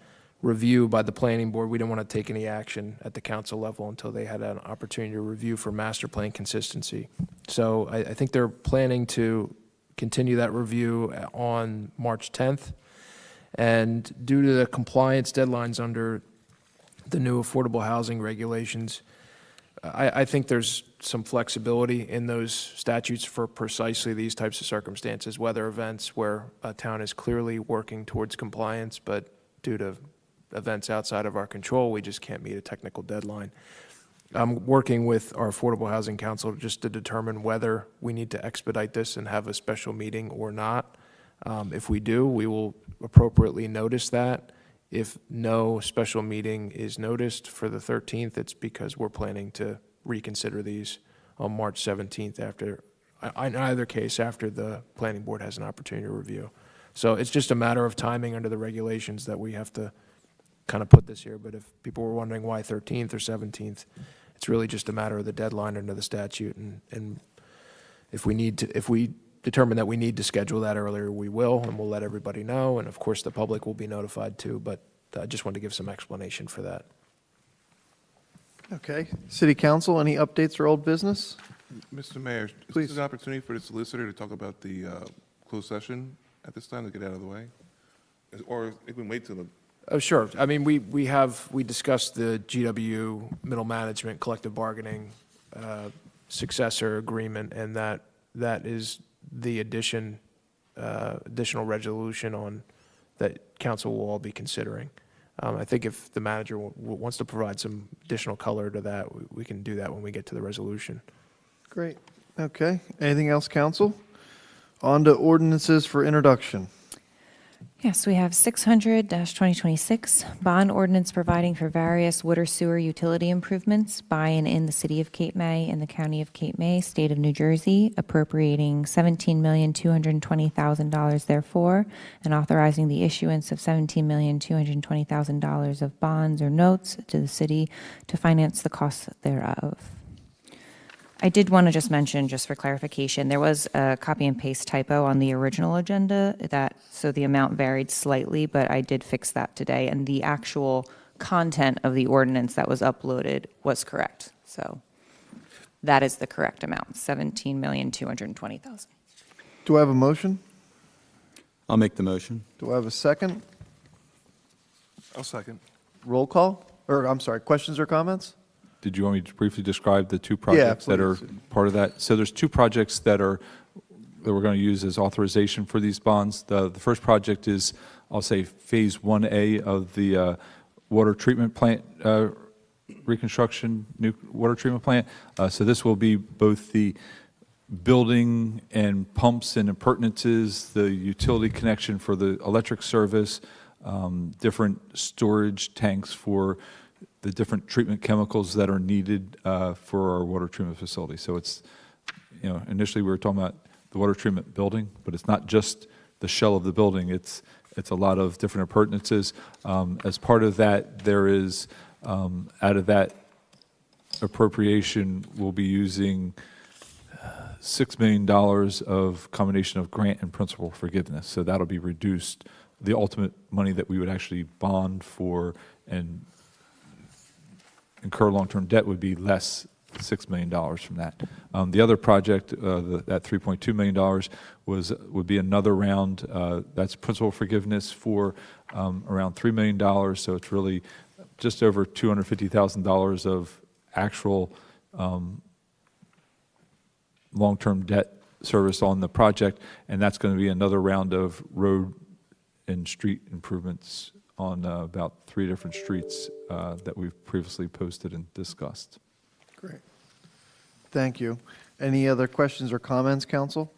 review by the planning board, we didn't want to take any action at the council level until they had an opportunity to review for master plan consistency. So I think they're planning to continue that review on March 10th. And due to the compliance deadlines under the new affordable housing regulations, I think there's some flexibility in those statutes for precisely these types of circumstances, weather events where a town is clearly working towards compliance, but due to events outside of our control, we just can't meet a technical deadline. I'm working with our Affordable Housing Council just to determine whether we need to expedite this and have a special meeting or not. If we do, we will appropriately notice that. If no special meeting is noticed for the 13th, it's because we're planning to reconsider these on March 17th after, in either case, after the planning board has an opportunity to review. So it's just a matter of timing under the regulations that we have to kind of put this here. But if people were wondering why 13th or 17th, it's really just a matter of the deadline under the statute. And if we determine that we need to schedule that earlier, we will, and we'll let everybody know. And of course, the public will be notified too, but I just wanted to give some explanation for that. Okay. City Council, any updates or old business? Mr. Mayor, Please. is this an opportunity for the solicitor to talk about the closed session at this time to get out of the way? Or if we can wait till the, Oh, sure. I mean, we discussed the GW middle management collective bargaining successor agreement, and that is the additional resolution on that council will all be considering. I think if the manager wants to provide some additional color to that, we can do that when we get to the resolution. Great. Okay. Anything else, council? On to ordinances for introduction. Yes, we have 600-2026, bond ordinance providing for various water sewer utility improvements by and in the city of Cape May and the county of Cape May, state of New Jersey, appropriating $17,220,000 therefore, and authorizing the issuance of $17,220,000 of bonds or notes to the city to finance the costs thereof. I did want to just mention, just for clarification, there was a copy and paste typo on the original agenda so the amount varied slightly, but I did fix that today, and the actual content of the ordinance that was uploaded was correct. So that is the correct amount, $17,220,000. Do I have a motion? I'll make the motion. Do I have a second? I'll second. Roll call? Or, I'm sorry, questions or comments? Did you want me to briefly describe the two projects that are please. part of that? So there's two projects that we're going to use as authorization for these bonds. The first project is, I'll say, Phase 1A of the water treatment plant reconstruction, new water treatment plant. So this will be both the building and pumps and appurtenances, the utility connection for the electric service, different storage tanks for the different treatment chemicals that are needed for our water treatment facility. So it's, initially we were talking about the water treatment building, but it's not just the shell of the building. It's a lot of different appurtenances. As part of that, there is, out of that appropriation, we'll be using $6 million of combination of grant and principal forgiveness. So that'll be reduced. The ultimate money that we would actually bond for and incur long-term debt would be less $6 million from that. The other project, that $3.2 million, would be another round. That's principal forgiveness for around $3 million. So it's really just over $250,000 of actual long-term debt service on the project, and that's going to be another round of road and street improvements on about 3 different streets that we've previously posted and discussed. Great. Thank you. Any other questions or comments, council?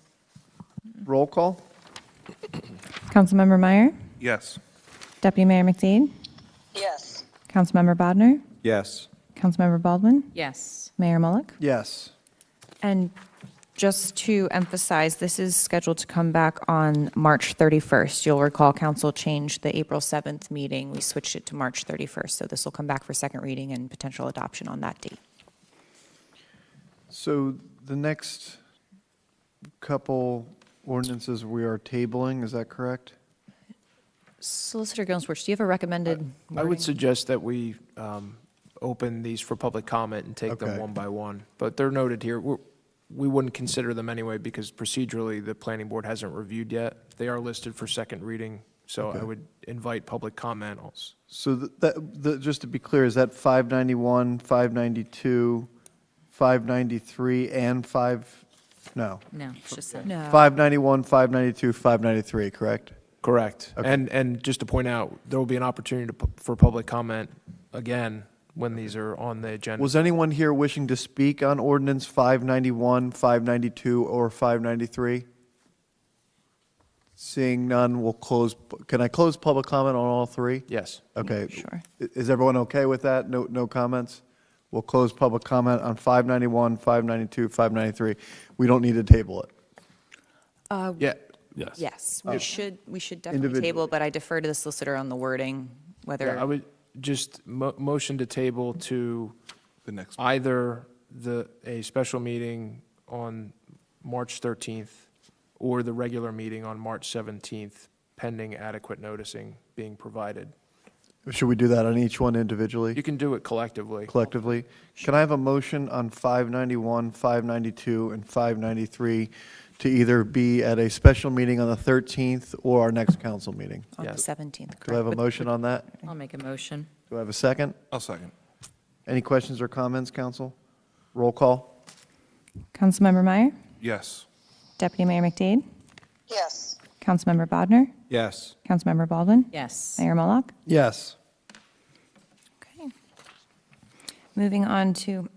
Roll call? Councilmember Meyer, Yes. Deputy Mayor McDade, yes, Councilmember Bodnar, Yes. Councilmember Baldwin, Yes. Mayor Mullick. Yes. And just to emphasize, this is scheduled to come back on March 31st. You'll recall council changed the April 7th meeting. We switched it to March 31st. So this will come back for second reading and potential adoption on that date. So the next couple ordinances we are tabling, is that correct? Solicitor Gilmsworth, do you have a recommended I would wording? suggest that we open these for public comment and take them Okay. one by one. But they're noted here. We wouldn't consider them anyway because procedurally, the planning board hasn't reviewed yet. They are listed for second reading, so I Okay. would invite public comment also. So just to be clear, is that 591, 592, 593, and no? No, it's just a. No. 591, 592, 593, correct? Correct. Okay. And just to point out, there will be an opportunity for public comment again when these are on the agenda. Was anyone here wishing to speak on ordinance 591, 592, or 593? Seeing none, we'll close, can I close public comment on all three? Yes. Okay. Sure. Is everyone okay with that? No comments? We'll close public comment on 591, 592, 593. We don't need to table it. Yeah. Yes. Yes, we should definitely Individually. table, but I defer to the solicitor on the wording, Yeah, I whether, would just motion to table to The next. either a special meeting on March 13th or the regular meeting on March 17th, pending adequate noticing being provided. Should we do that on each one individually? You can do it collectively. Collectively. Can I have a motion on 591, 592, and 593 to either be at a special meeting on the 13th or our next council meeting? on the Yes. 17th, Do I have a correct? motion on that? I'll make a motion. Do I have a second? I'll second. Any questions or comments, council? Roll call? Councilmember Meyer, Yes. Deputy Mayor McDade, yes, Councilmember Bodnar, Yes. Councilmember Baldwin, Yes. Mayor Mullock. Yes. Okay. Moving on to,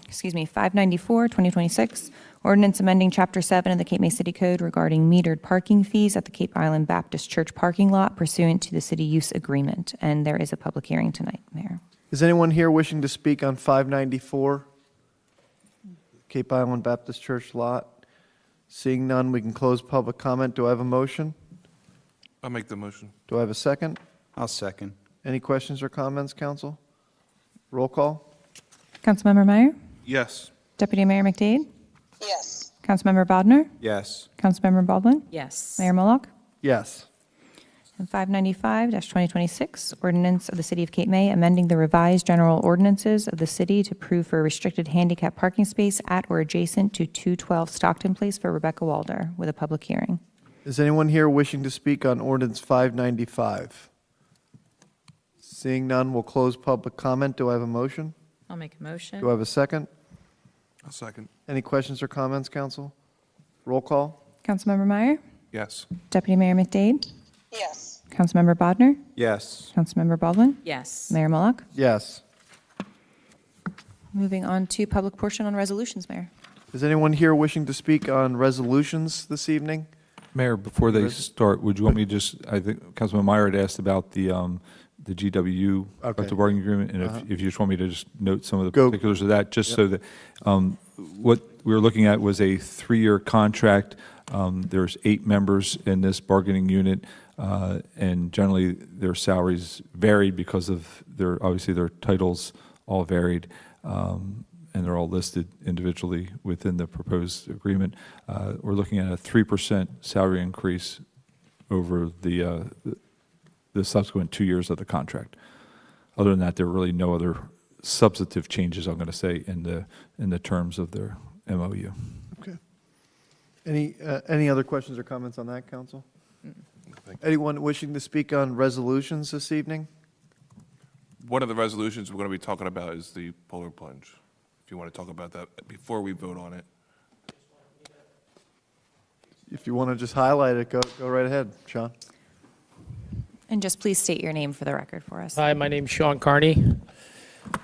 excuse me, 594, 2026, ordinance amending Chapter 7 of the Cape May City Code regarding metered parking fees at the Cape Island Baptist Church parking lot pursuant to the city use agreement. And there is a public hearing tonight, Mayor. Is anyone here wishing to speak on 594? Cape Island Baptist Church lot? Seeing none, we can close public comment. Do I have a motion? I'll make the motion. Do I have a second? I'll second. Any questions or comments, council? Roll call? Councilmember Meyer, Yes. Deputy Mayor McDade, yes, Councilmember Bodnar, Yes. Councilmember Baldwin, Yes. Mayor Mullock. Yes. And 595-2026, ordinance of the City of Cape May amending the revised general ordinances of the city to approve for a restricted handicap parking space at or adjacent to 212 Stockton Place for Rebecca Walder, with a public hearing. Is anyone here wishing to speak on ordinance 595? Seeing none, we'll close public comment. Do I have a motion? I'll make a motion. Do I have a second? I'll second. Any questions or comments, council? Roll call? Councilmember Meyer, Yes. Deputy Mayor McDade, yes, Councilmember Bodnar, Yes. Councilmember Baldwin, Yes. Mayor Mullock. Yes. Moving on to public portion on resolutions, Mayor. Is anyone here wishing to speak on resolutions this evening? Mayor, before they start, would you want me to just, I think Councilman Meyer had asked about the GWU Okay. collective bargaining agreement, and if you just want me to just note some of the Go. particulars of that, just so that, what we were looking at was a 3-year contract. There's 8 members in this bargaining unit, and generally their salaries varied because of obviously their titles all varied. And they're all listed individually within the proposed agreement. We're looking at a 3% salary increase over the subsequent 2 years of the contract. Other than that, there are really no other substantive changes, I'm going to say, in the terms of their MOU. Okay. Any other questions or comments on that, council? Anyone wishing to speak on resolutions this evening? One of the resolutions we're going to be talking about is the polar plunge. if you want to talk about that before we vote on it. If you want to just highlight it, go right ahead, Sean. And just please state your name for the record for us. Hi, my name's Sean Carney.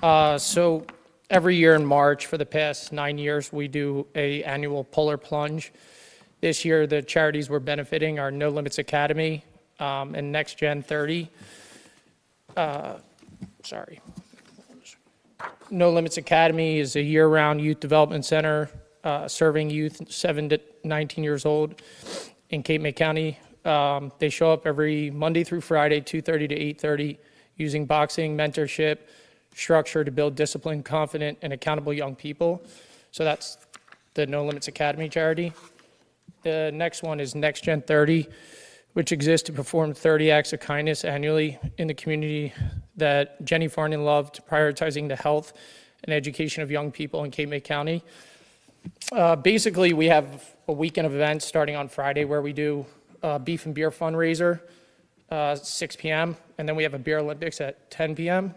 So every year in March, for the past 9 years, we do a annual polar plunge. This year, the charities we're benefiting are No Limits Academy and Next Gen 30. No Limits Academy is a year-round youth development center serving youth 7 to 19 years old in Cape May County. They show up every Monday through Friday, 2:30 to 8:30, using boxing, mentorship, structure to build disciplined, confident, and accountable young people. So that's the No Limits Academy charity. The next one is Next Gen 30, which exists to perform 30 acts of kindness annually in the community that Jenny Farnan loved, prioritizing the health and education of young people in Cape May County. Basically, we have a weekend of events starting on Friday where we do beef and beer fundraiser, 6 p.m., and then we have a beer Olympics at 10 p.m.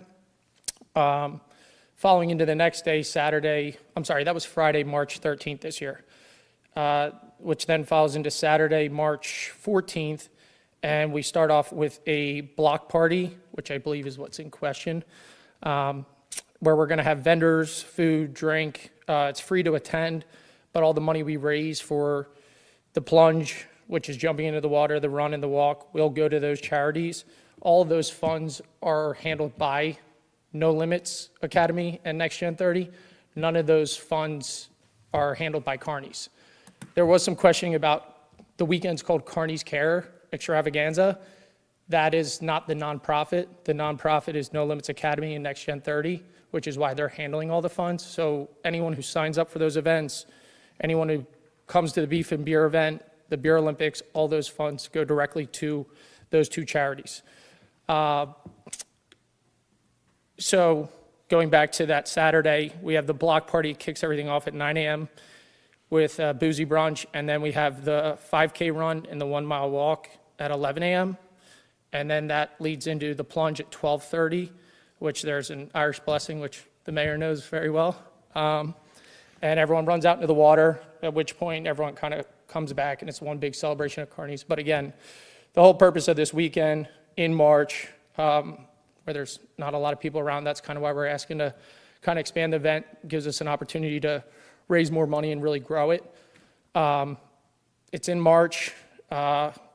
Following into the next day, that was Friday, March 13th this year, which then follows into Saturday, March 14th, and we start off with a block party, which I believe is what's in question, where we're going to have vendors, food, drink. It's free to attend, but all the money we raise for the plunge, which is jumping into the water, the run, and the walk, will go to those charities. All of those funds are handled by No Limits Academy and Next Gen 30. None of those funds are handled by Carney's. There was some questioning about the weekend's called Carney's Care Extravaganza. That is not the nonprofit. The nonprofit is No Limits Academy and Next Gen 30, which is why they're handling all the funds. So anyone who signs up for those events, anyone who comes to the beef and beer event, the beer Olympics, all those funds go directly to those two charities. So going back to that Saturday, we have the block party, kicks everything off at 9 a.m. with boozy brunch, and then we have the 5K run and the 1 mile walk at 11 a.m. And then that leads into the plunge at 12:30, which there's an Irish blessing, which the mayor knows very well. And everyone runs out into the water, at which point everyone kind of comes back, and it's one big celebration of Carney's. But again, the whole purpose of this weekend in March, where there's not a lot of people around, that's kind of why we're asking to kind of expand the event. It gives us an opportunity to raise more money and really grow it. It's in March.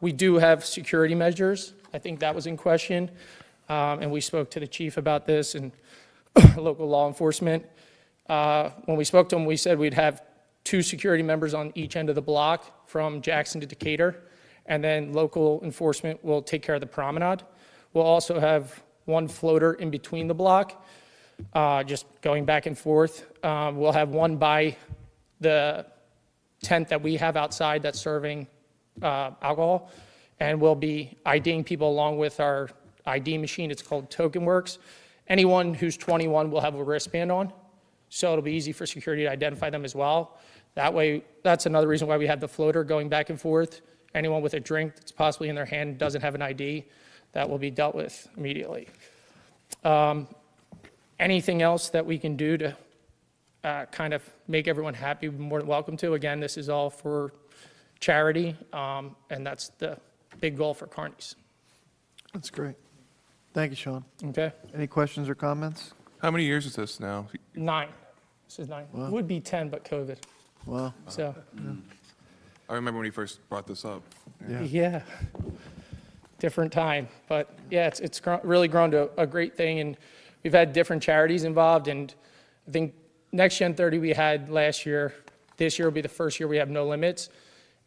We do have security measures. I think that was in question. And we spoke to the chief about this and local law enforcement. When we spoke to him, we said we'd have 2 security members on each end of the block from Jackson to Decatur, and then local enforcement will take care of the promenade. We'll also have 1 floater in between the block, just going back and forth. We'll have 1 by the tent that we have outside that's serving alcohol, and we'll be IDing people along with our ID machine. It's called TokenWorks. Anyone who's 21 will have a wristband on, so it'll be easy for security to identify them as well. That way, that's another reason why we have the floater going back and forth. Anyone with a drink that's possibly in their hand doesn't have an ID, that will be dealt with immediately. Anything else that we can do to kind of make everyone happy, we're more than welcome to. Again, this is all for charity, and that's the big goal for Carney's. That's great. Thank you, Sean. Okay? Any questions or comments? How many years is this now? 9. This is 9. Wow. Would be 10, but COVID. Wow. So, I remember when he first brought this up. Yeah. yeah. Different time. But yeah, it's really grown to a great thing. And we've had different charities involved. And I think Next Gen 30 we had last year. This year will be the first year we have No Limits.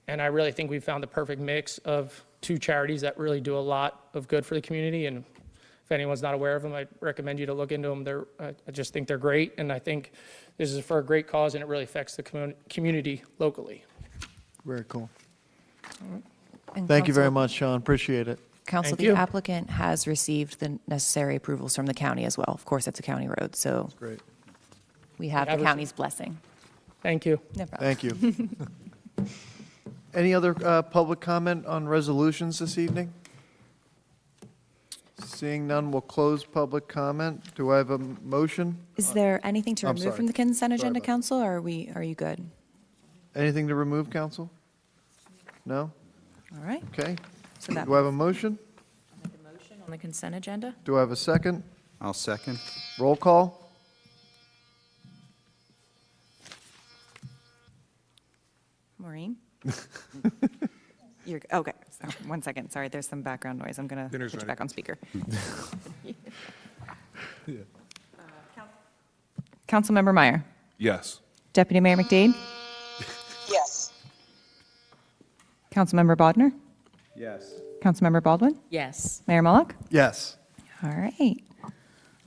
And I really think we found the perfect mix of 2 charities that really do a lot of good for the community. And if anyone's not aware of them, I'd recommend you to look into them. I just think they're great. And I think this is for a great cause, and it really affects the community locally. Very cool. And Thank you very Council- much, Sean. Appreciate it. Council, Thank the you. applicant has received the necessary approvals from the county as well. Of course, it's a county road, so Great. we have have the received- county's blessing. Thank you. No problem. Thank you. Any other public comment on resolutions this evening? Seeing none, we'll close public comment. Do I have a motion? Is there anything to I'm remove sorry. from the consent agenda, about that. council, or are you good? Anything to remove, council? No? All right. Okay. So that Do I have a motion? Motion on the consent agenda? Do I have a second? I'll second. Roll call? Maureen? You're, okay, so, 1 second, sorry, there's some background noise. I'm going to Dinner's put you ready. back on speaker. Councilmember Meyer. Yes. Deputy Mayor McDade. Yes. Councilmember Bodnar. Yes. Councilmember Baldwin. Yes. Mayor Mullock. Yes. All right.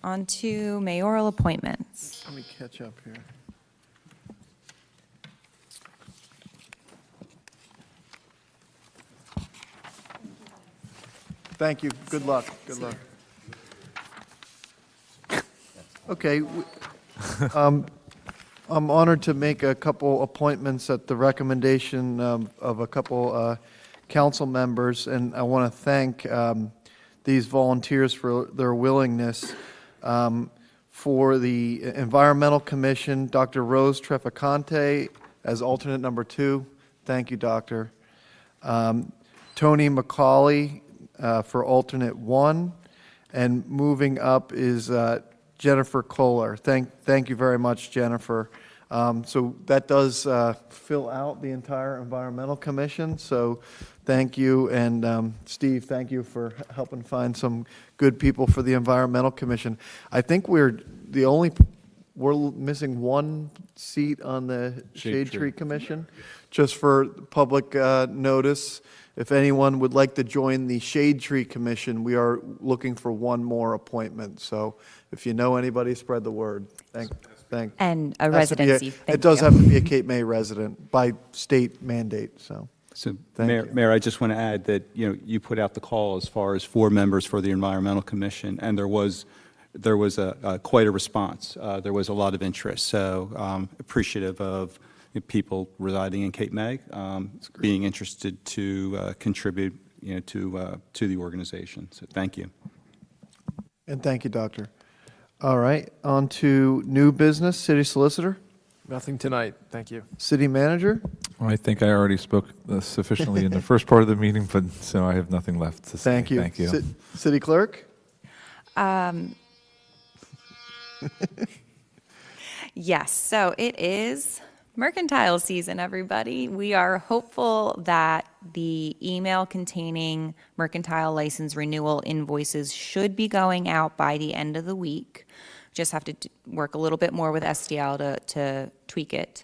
On to mayoral appointments. Let me catch up here. Thank you. Good luck. Good luck. Okay. I'm honored to make a couple appointments at the recommendation of a couple council members, and I want to thank these volunteers for their willingness. For the Environmental Commission, Dr. Rose Trefacante as alternate number 2. Thank you, Doctor. Tony McCauley for alternate 1. And moving up is Jennifer Kohler. Thank you very much, Jennifer. So that does fill out the entire Environmental Commission. So thank you. And Steve, thank you for helping find some good people for the Environmental Commission. I think we're missing 1 seat on the Shade Tree Commission. Just for public notice, if anyone would like to join the Shade Tree Commission, we are looking for 1 more appointment. So if you know anybody, spread the word. Thank. And a Has to be residency. Thank It does you. have to be a Cape May resident by state mandate, so. So, Thank Mayor, you. Mayor, I just want to add that, you put out the call as far as 4 members for the Environmental Commission, and there was quite a response. There was a lot of interest, so appreciative of people residing in Cape May being interested to contribute, to the organization. So thank you. And thank you, Doctor. All right, on to new business, city solicitor, Nothing tonight, thank you. city manager. Well, I think I already spoke sufficiently in the first part of the meeting, but so I have nothing left to say. Thank you. Thank you. City clerk. Yes, so it is mercantile season, everybody. We are hopeful that the email containing mercantile license renewal invoices should be going out by the end of the week. Just have to work a little bit more with SDL to tweak it.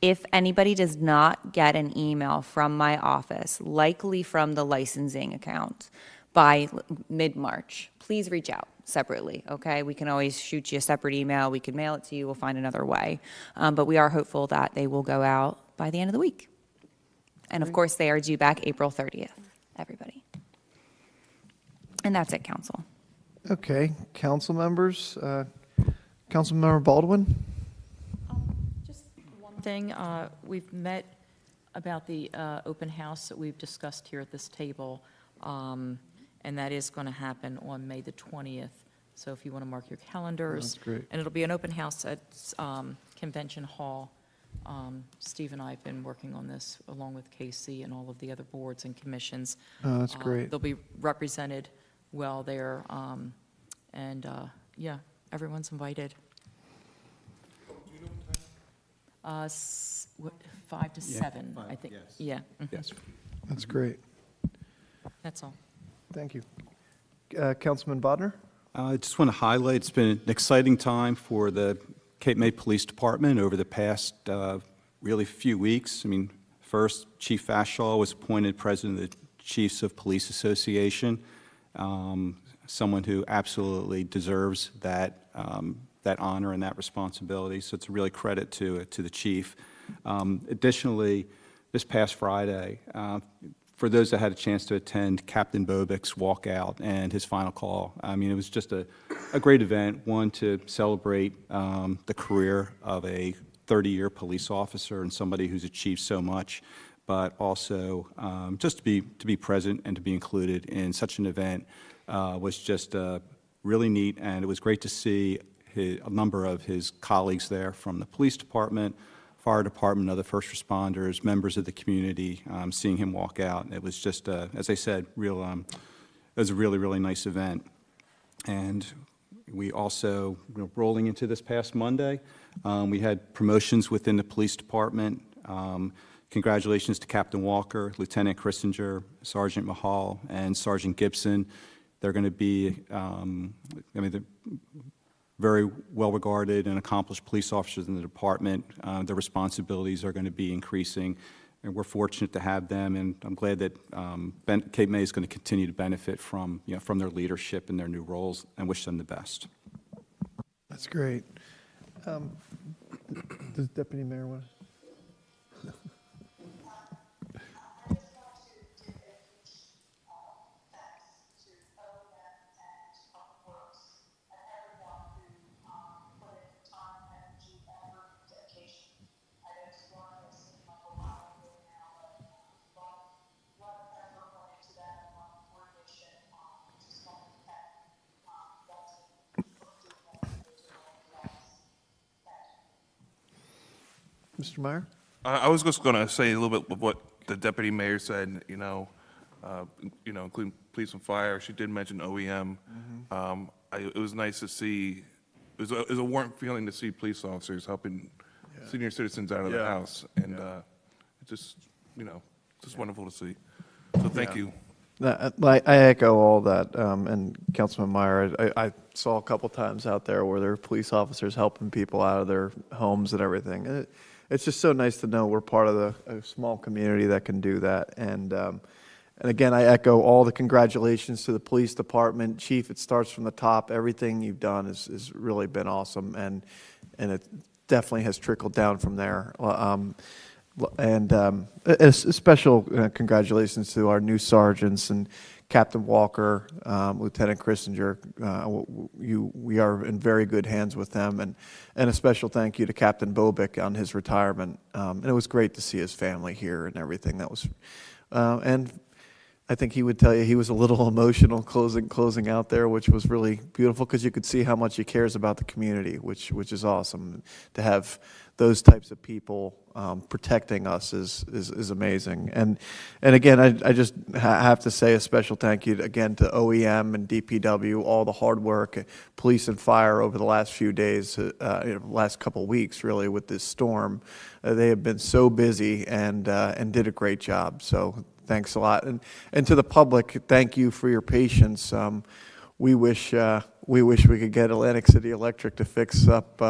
If anybody does not get an email from my office, likely from the licensing account, by mid-March, please reach out separately, okay? We can always shoot you a separate email. We can mail it to you. We'll find another way. But we are hopeful that they will go out by the end of the week. And of course, they are due back April 30th, everybody. And that's it, council. Okay, council members. Councilmember Baldwin. Just one thing, we've met about the open house that we've discussed here at this table, and that is going to happen on May the 20th. So if you want to mark your calendars. That's great. And it'll be an open house at Convention Hall. Steve and I have been working on this along with Casey and all of the other boards and commissions. Oh, that's great. They'll be represented well there, and yeah, everyone's invited. 5 to 7, I think. Yeah, Yes. That's great. that's all. Thank you. Councilman Bodnar. I just want to highlight, it's been an exciting time for the Cape May Police Department over the past really few weeks. I mean, first, Chief Fashaw was appointed president of the Chiefs of Police Association, someone who absolutely deserves that honor and that responsibility. So it's a really credit to the chief. Additionally, this past Friday, for those that had a chance to attend Captain Bobik's walkout and his final call, I mean, it was just a great event, one to celebrate the career of a 30-year police officer and somebody who's achieved so much, but also just to be present and to be included in such an event was just really neat, and it was great to see a number of his colleagues there from the police department, fire department, other first responders, members of the community, seeing him walk out. It was just, as I said, it was a really, really nice event. And we also, rolling into this past Monday, we had promotions within the police department. Congratulations to Captain Walker, Lieutenant Christinger, Sergeant Mahal, and Sergeant Gibson. They're going to be, they're very well-regarded and accomplished police officers in the department. Their responsibilities are going to be increasing, and we're fortunate to have them, and I'm glad that Cape May is going to continue to benefit from, from their leadership and their new roles, and wish them the best. That's great. Does Deputy Mayor want to? Mr. Meyer? I was just going to say a little bit of what the deputy mayor said, including police and fire. She did mention OEM. It was nice to see, it was a warm feeling to see police officers helping senior citizens out of the house. And it just, just wonderful to see. So thank you. I echo all that, and Councilman Meyer, I saw a couple times out there where there are police officers helping people out of their homes and everything. And it's just so nice to know we're part of a small community that can do that. And again, I echo all the congratulations to the police department. Chief, it starts from the top. Everything you've done has really been awesome, and it definitely has trickled down from there. And a special congratulations to our new sergeants and Captain Walker, Lieutenant Christinger. We are in very good hands with them, and a special thank you to Captain Bobick on his retirement. And it was great to see his family here and everything. That was, and I think he would tell you he was a little emotional closing out there, which was really beautiful because you could see how much he cares about the community, which is awesome. To have those types of people protecting us is amazing. And again, I just have to say a special thank you again to OEM and DPW, all the hard work, police and fire over the last few days, last couple of weeks really with this storm. They have been so busy and did a great job. So thanks a lot. And to the public, thank you for your patience. We wish we could get Atlantic City Electric to fix up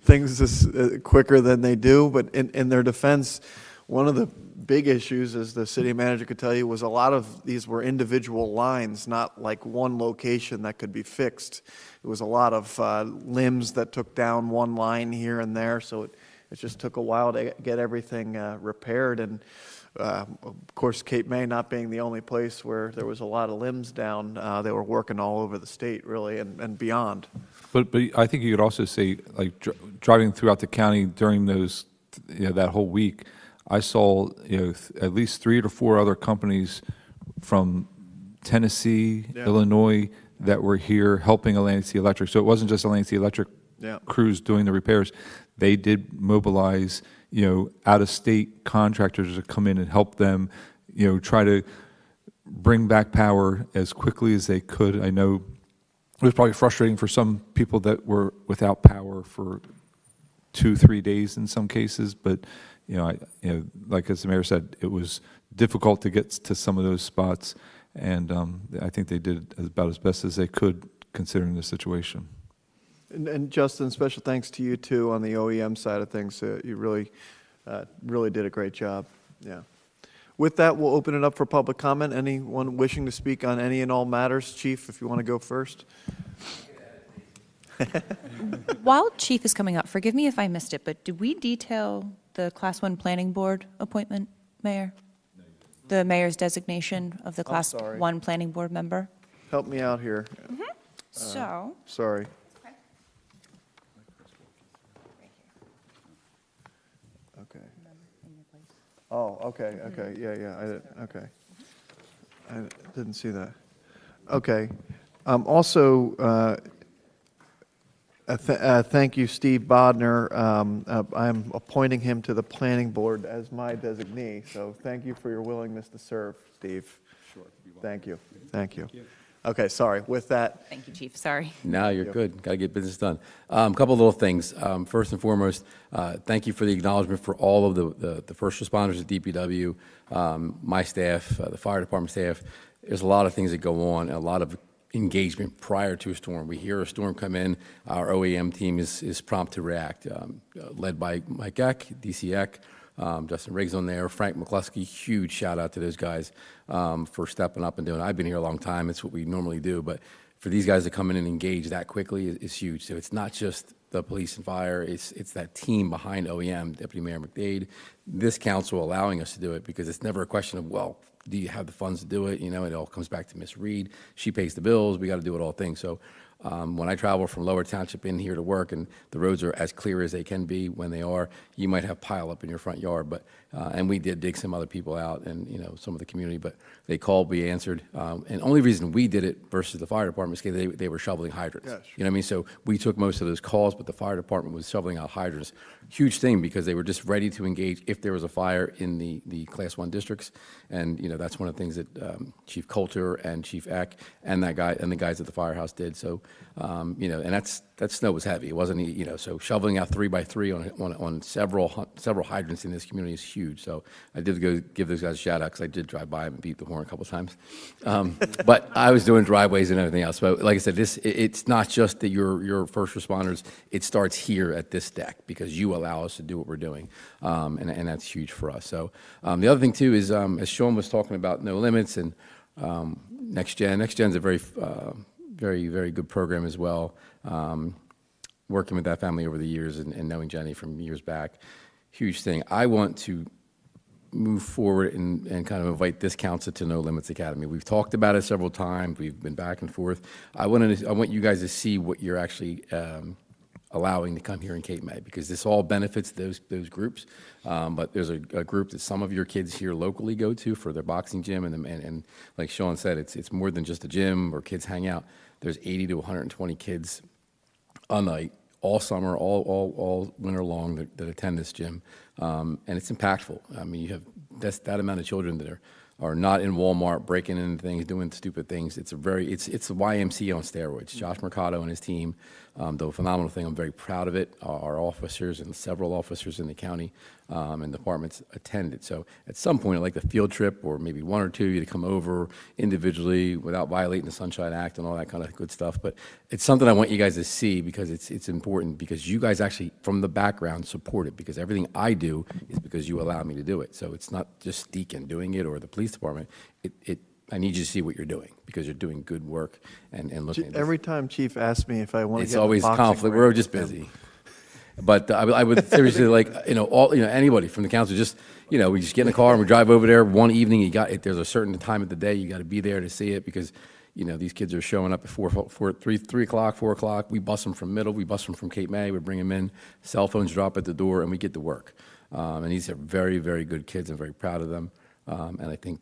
things quicker than they do. But in their defense, one of the big issues, as the city manager could tell you, was a lot of these were individual lines, not like one location that could be fixed. It was a lot of limbs that took down one line here and there. So it just took a while to get everything repaired. And of course, Cape May not being the only place where there was a lot of limbs down, they were working all over the state, really, and beyond. But I think you could also say, like, driving throughout the county during those, that whole week, I saw, at least 3 to 4 other companies from Tennessee, Illinois, that were here helping Atlantic City Electric. So it wasn't just Atlantic City Electric crews doing the repairs. They did mobilize, out-of-state contractors to come in and help them, try to bring back power as quickly as they could. I know it was probably frustrating for some people that were without power for 2-3 days in some cases, but like as the mayor said, it was difficult to get to some of those spots, and I think they did about as best as they could considering the situation. And Justin, special thanks to you too on the OEM side of things. You really did a great job. Yeah. With that, we'll open it up for public comment. Anyone wishing to speak on any and all matters? Chief, if you want to go first. While Chief is coming up, forgive me if I missed it, but did we detail the Class 1 Planning Board appointment, Mayor? The mayor's designation of the Class sorry. 1 Planning Board member? Help me out here. So, Sorry. Okay. Oh, okay, yeah, I didn't, okay. I didn't see that. Okay. Also, thank you, Steve Bodnar. I'm appointing him to the planning board as my designee, so thank you for your willingness to serve, Steve. Sure. Thank you. Thank you. Okay, sorry. With that, Thank you, Chief. Sorry. No, you're good. Got to get business done. Couple little things. First and foremost, thank you for the acknowledgement for all of the first responders at DPW, my staff, the fire department staff. There's a lot of things that go on, and a lot of engagement prior to a storm. We hear a storm come in, our OEM team is prompt to react, led by Mike Eck, DC Eck, Justin Riggs on there, Frank McCluskey. Huge shout out to those guys for stepping up and doing it. I've been here a long time. It's what we normally do, but for these guys to come in and engage that quickly is huge. So it's not just the police and fire, it's that team behind OEM, Deputy Mayor McDade, this council allowing us to do it, because it's never a question of, well, do you have the funds to do it? You know, it all comes back to Miss Reed. She pays the bills. We got to do it all things. So when I travel from Lower Township in here to work, and the roads are as clear as they can be when they are, you might have pile up in your front yard. But and we did dig some other people out, and some of the community, but they called, we answered. And only reason we did it versus the fire department is because they were shoveling hydrants. Yes. You know what I mean? So we took most of those calls, but the fire department was shoveling out hydrants. Huge thing, because they were just ready to engage if there was a fire in the Class 1 districts. And that's one of the things that Chief Coulter and Chief Eck and that guy and the guys at the firehouse did. So and that snow was heavy. It wasn't so shoveling out 3 by 3 on several hydrants in this community is huge. So I did go give those guys a shout out, because I did drive by them and beat the horn a couple times. But I was doing driveways and everything else. But like I said, it's not just that you're first responders. It starts here at this deck, because you allow us to do what we're doing, and that's huge for us. So the other thing too is, as Sean was talking about, No Limits and Next Gen. Next Gen's a very very good program as well. Working with that family over the years and knowing Jenny from years back, huge thing. I want to move forward and kind of invite this council to No Limits Academy. We've talked about it several times. We've been back and forth. I want you guys to see what you're actually allowing to come here in Cape May, because this all benefits those groups. But there's a group that some of your kids here locally go to for their boxing gym, and like Sean said, it's more than just a gym where kids hang out. There's 80 to 120 kids a night, all summer, all winter long that attend this gym, and it's impactful. I mean, you have that amount of children that are not in Walmart breaking into things, doing stupid things. It's the YMCA on steroids. Josh Mercado and his team do a phenomenal thing. I'm very proud of it. Our officers and several officers in the county and departments attended. So at some point, I'd like a field trip, or maybe one or two of you to come over individually without violating the Sunshine Act and all that kind of good stuff. But it's something I want you guys to see, because it's important, because you guys actually, from the background, support it, because everything I do is because you allow me to do it. So it's not just Deacon doing it or the police department. I need you to see what you're doing, because you're doing good work and looking at this. every time Chief asks me if I want to It's get in a always boxing conflict. ring We're with just him. busy. But I would seriously anybody from the council, just, we just get in the car and we drive over there one evening. There's a certain time of the day you got to be there to see it, because, these kids are showing up at 3 o'clock, 4 o'clock. We bus them from Middle, we bus them from Cape May, we bring them in, cell phones drop at the door, and we get to work. And these are very, very good kids. I'm very proud of them. And I think,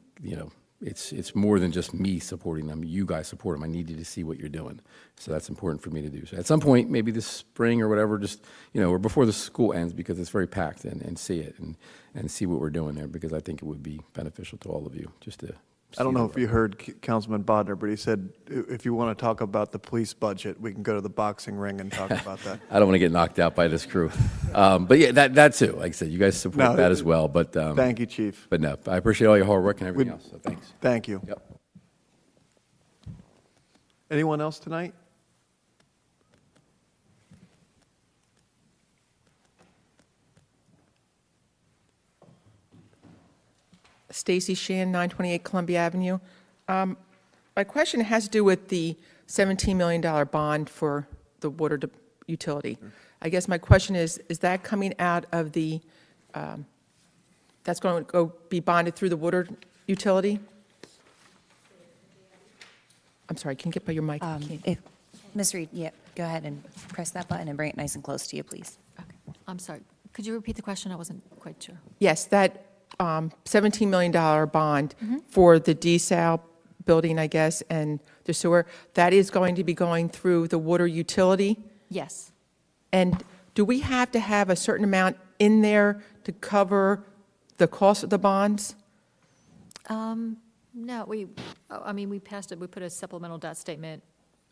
it's more than just me supporting them. You guys support them. I need you to see what you're doing. So that's important for me to do. So at some point, maybe this spring or whatever, just, or before the school ends, because it's very packed, and see it and see what we're doing there, because I think it would be beneficial to all of you just to. I don't see know the if you heard Councilman Bodnar, but he said if you want to talk about the police budget, we can go to the boxing ring and talk about that. I don't want to get knocked out by this crew. But yeah, that too. Like I said, you guys support No, that as well. But Thank you, Chief. But no, I appreciate all your hard work and everything else. So thanks. Thank you. Yep. Anyone else tonight? Stacy Sheehan, 928 Columbia Avenue. My question has to do with the $17 million bond for the water utility. I guess my question is that coming out of the, that's going to go be bonded through the water utility? I'm sorry, can you get by your mic? I can't. Ms. Reed, go ahead and press that button and bring it nice and close to you, please. Okay. I'm sorry. Could you repeat the question? I wasn't quite sure. Yes, that $17 million bond for the desal building, I guess, and the sewer, that is going to be going through the water utility? Yes. And do we have to have a certain amount in there to cover the cost of the bonds? No, we passed it, we put a supplemental debt statement,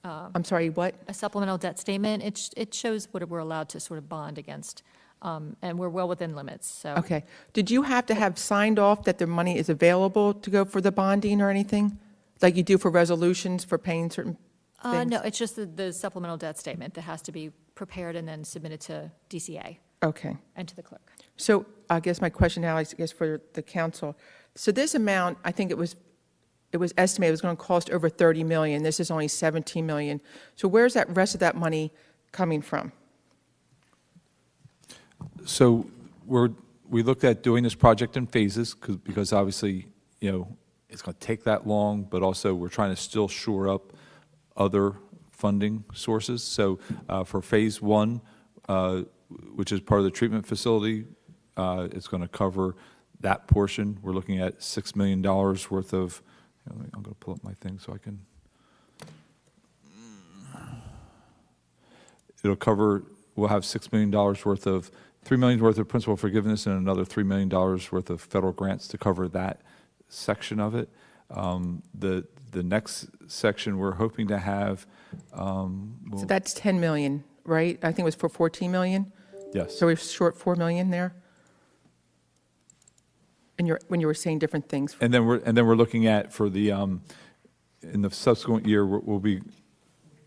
I'm sorry, what? a supplemental debt statement. It shows what we're allowed to sort of bond against, and we're well within limits, so. Okay. Did you have to have signed off that the money is available to go for the bonding or anything? Like you do for resolutions for paying certain things? No, it's just the supplemental debt statement that has to be prepared and then submitted to DCA Okay. and to the clerk. So I guess my question now is, I guess, for the council. So this amount, I think it was estimated it was going to cost over 30 million. This is only 17 million. So where's that rest of that money coming from? So we looked at doing this project in phases because obviously, it's going to take that long, but also we're trying to still shore up other funding sources. So for phase one, which is part of the treatment facility, it's going to cover that portion. We're looking at $6 million worth of, I'm going to pull up my thing so I can. It'll cover, we'll have $6 million worth of, $3 million worth of principal forgiveness and another $3 million worth of federal grants to cover that section of it. The next section, we're hoping to have. So that's 10 million, right? I think it was for 14 million? Yes. So we're short 4 million there? And when you were saying different things. And then we're looking at for the, in the subsequent year, we'll be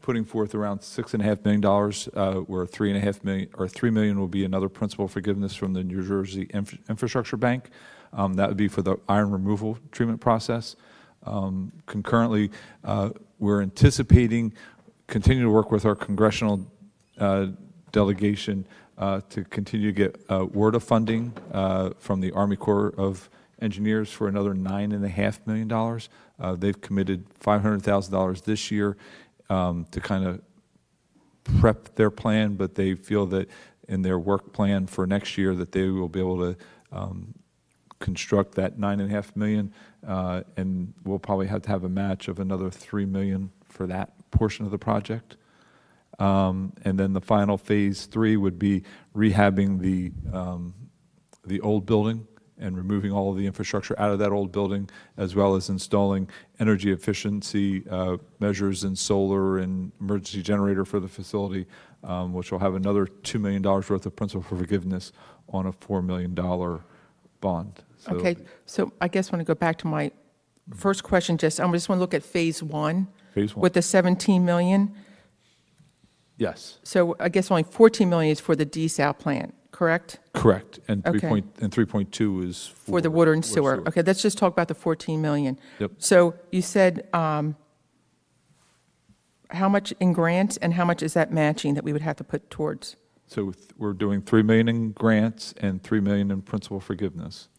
putting forth around $6.5 million, where $3 million will be another principal forgiveness from the New Jersey Infrastructure Bank. That would be for the iron removal treatment process. Concurrently, we're anticipating continue to work with our congressional delegation to continue to get WRDA funding from the Army Corps of Engineers for another $9.5 million. They've committed $500,000 this year to kind of prep their plan, but they feel that in their work plan for next year that they will be able to construct that $9.5 million, and we'll probably have to have a match of another $3 million for that portion of the project. And then the final phase 3 would be rehabbing the old building and removing all of the infrastructure out of that old building, as well as installing energy efficiency measures in solar and emergency generator for the facility, which will have another $2 million worth of principal forgiveness on a $4 million bond. So, Okay, so I guess I want to go back to my first question, I just want to look at phase 1. Phase 1. With the 17 million. Yes, So I guess only 14 million is for the desal plant, correct? correct. And Okay. 3.2 is For the water and sewer. Okay, let's just talk about the 14 million. Yep. So you said, how much in grants and how much is that matching that we would have to put towards? So we're doing $3 million in grants and $3 million in principal forgiveness.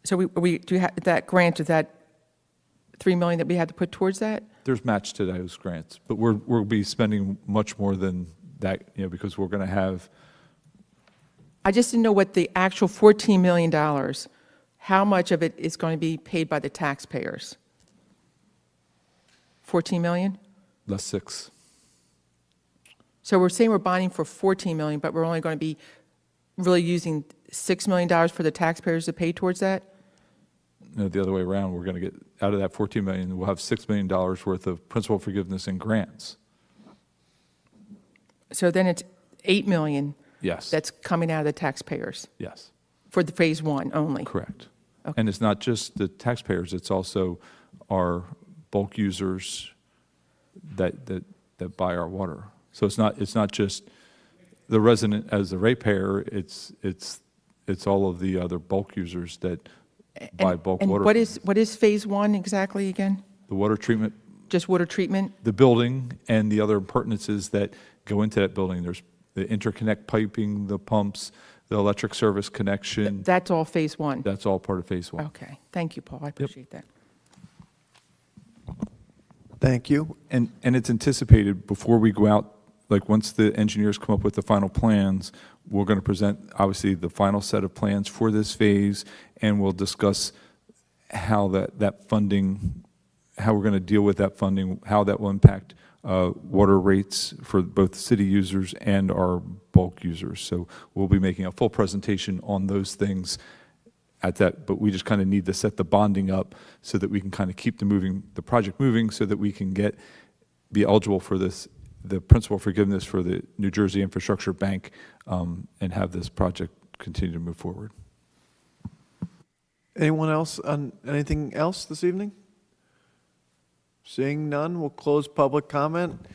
So we do you have that grant, is that 3 million that we had to put towards that? There's match to those grants, but we'll be spending much more than that, because we're going to have, I just didn't know what the actual $14 million, how much of it is going to be paid by the taxpayers? 14 million? less 6. So we're saying we're bonding for 14 million, but we're only going to be really using $6 million for the taxpayers to pay towards that? No, the other way around, we're going to get, out of that 14 million, we'll have $6 million worth of principal forgiveness and grants. So then it's 8 million Yes. that's coming out of the taxpayers Yes, for the phase 1 only? correct. Okay. And it's not just the taxpayers, it's also our bulk users that buy our water. So it's not just the resident as the ratepayer, it's all of the other bulk users that buy bulk And water. what is phase 1 exactly again? The water treatment, Just water treatment? the building, and the other appurtenances that go into that building. There's the interconnect piping, the pumps, the electric service connection. That's all phase 1? That's all part of phase 1. Okay, thank you, Paul, I appreciate that. Thank you. And it's anticipated before we go out, like once the engineers come up with the final plans, we're going to present, obviously, the final set of plans for this phase, and we'll discuss how that funding how we're going to deal with that funding, how that will impact water rates for both city users and our bulk users. So we'll be making a full presentation on those things at that, but we just kind of need to set the bonding up so that we can kind of keep the project moving, so that we can be eligible for the principal forgiveness for the New Jersey Infrastructure Bank, and have this project continue to move forward. Anyone else on anything else this evening? Seeing none, we'll close public comment.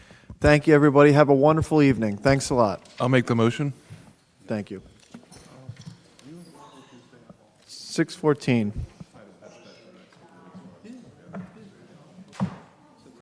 Thank you, everybody. Have a wonderful evening. Thanks a lot. I'll make the motion. Thank you. 6:14.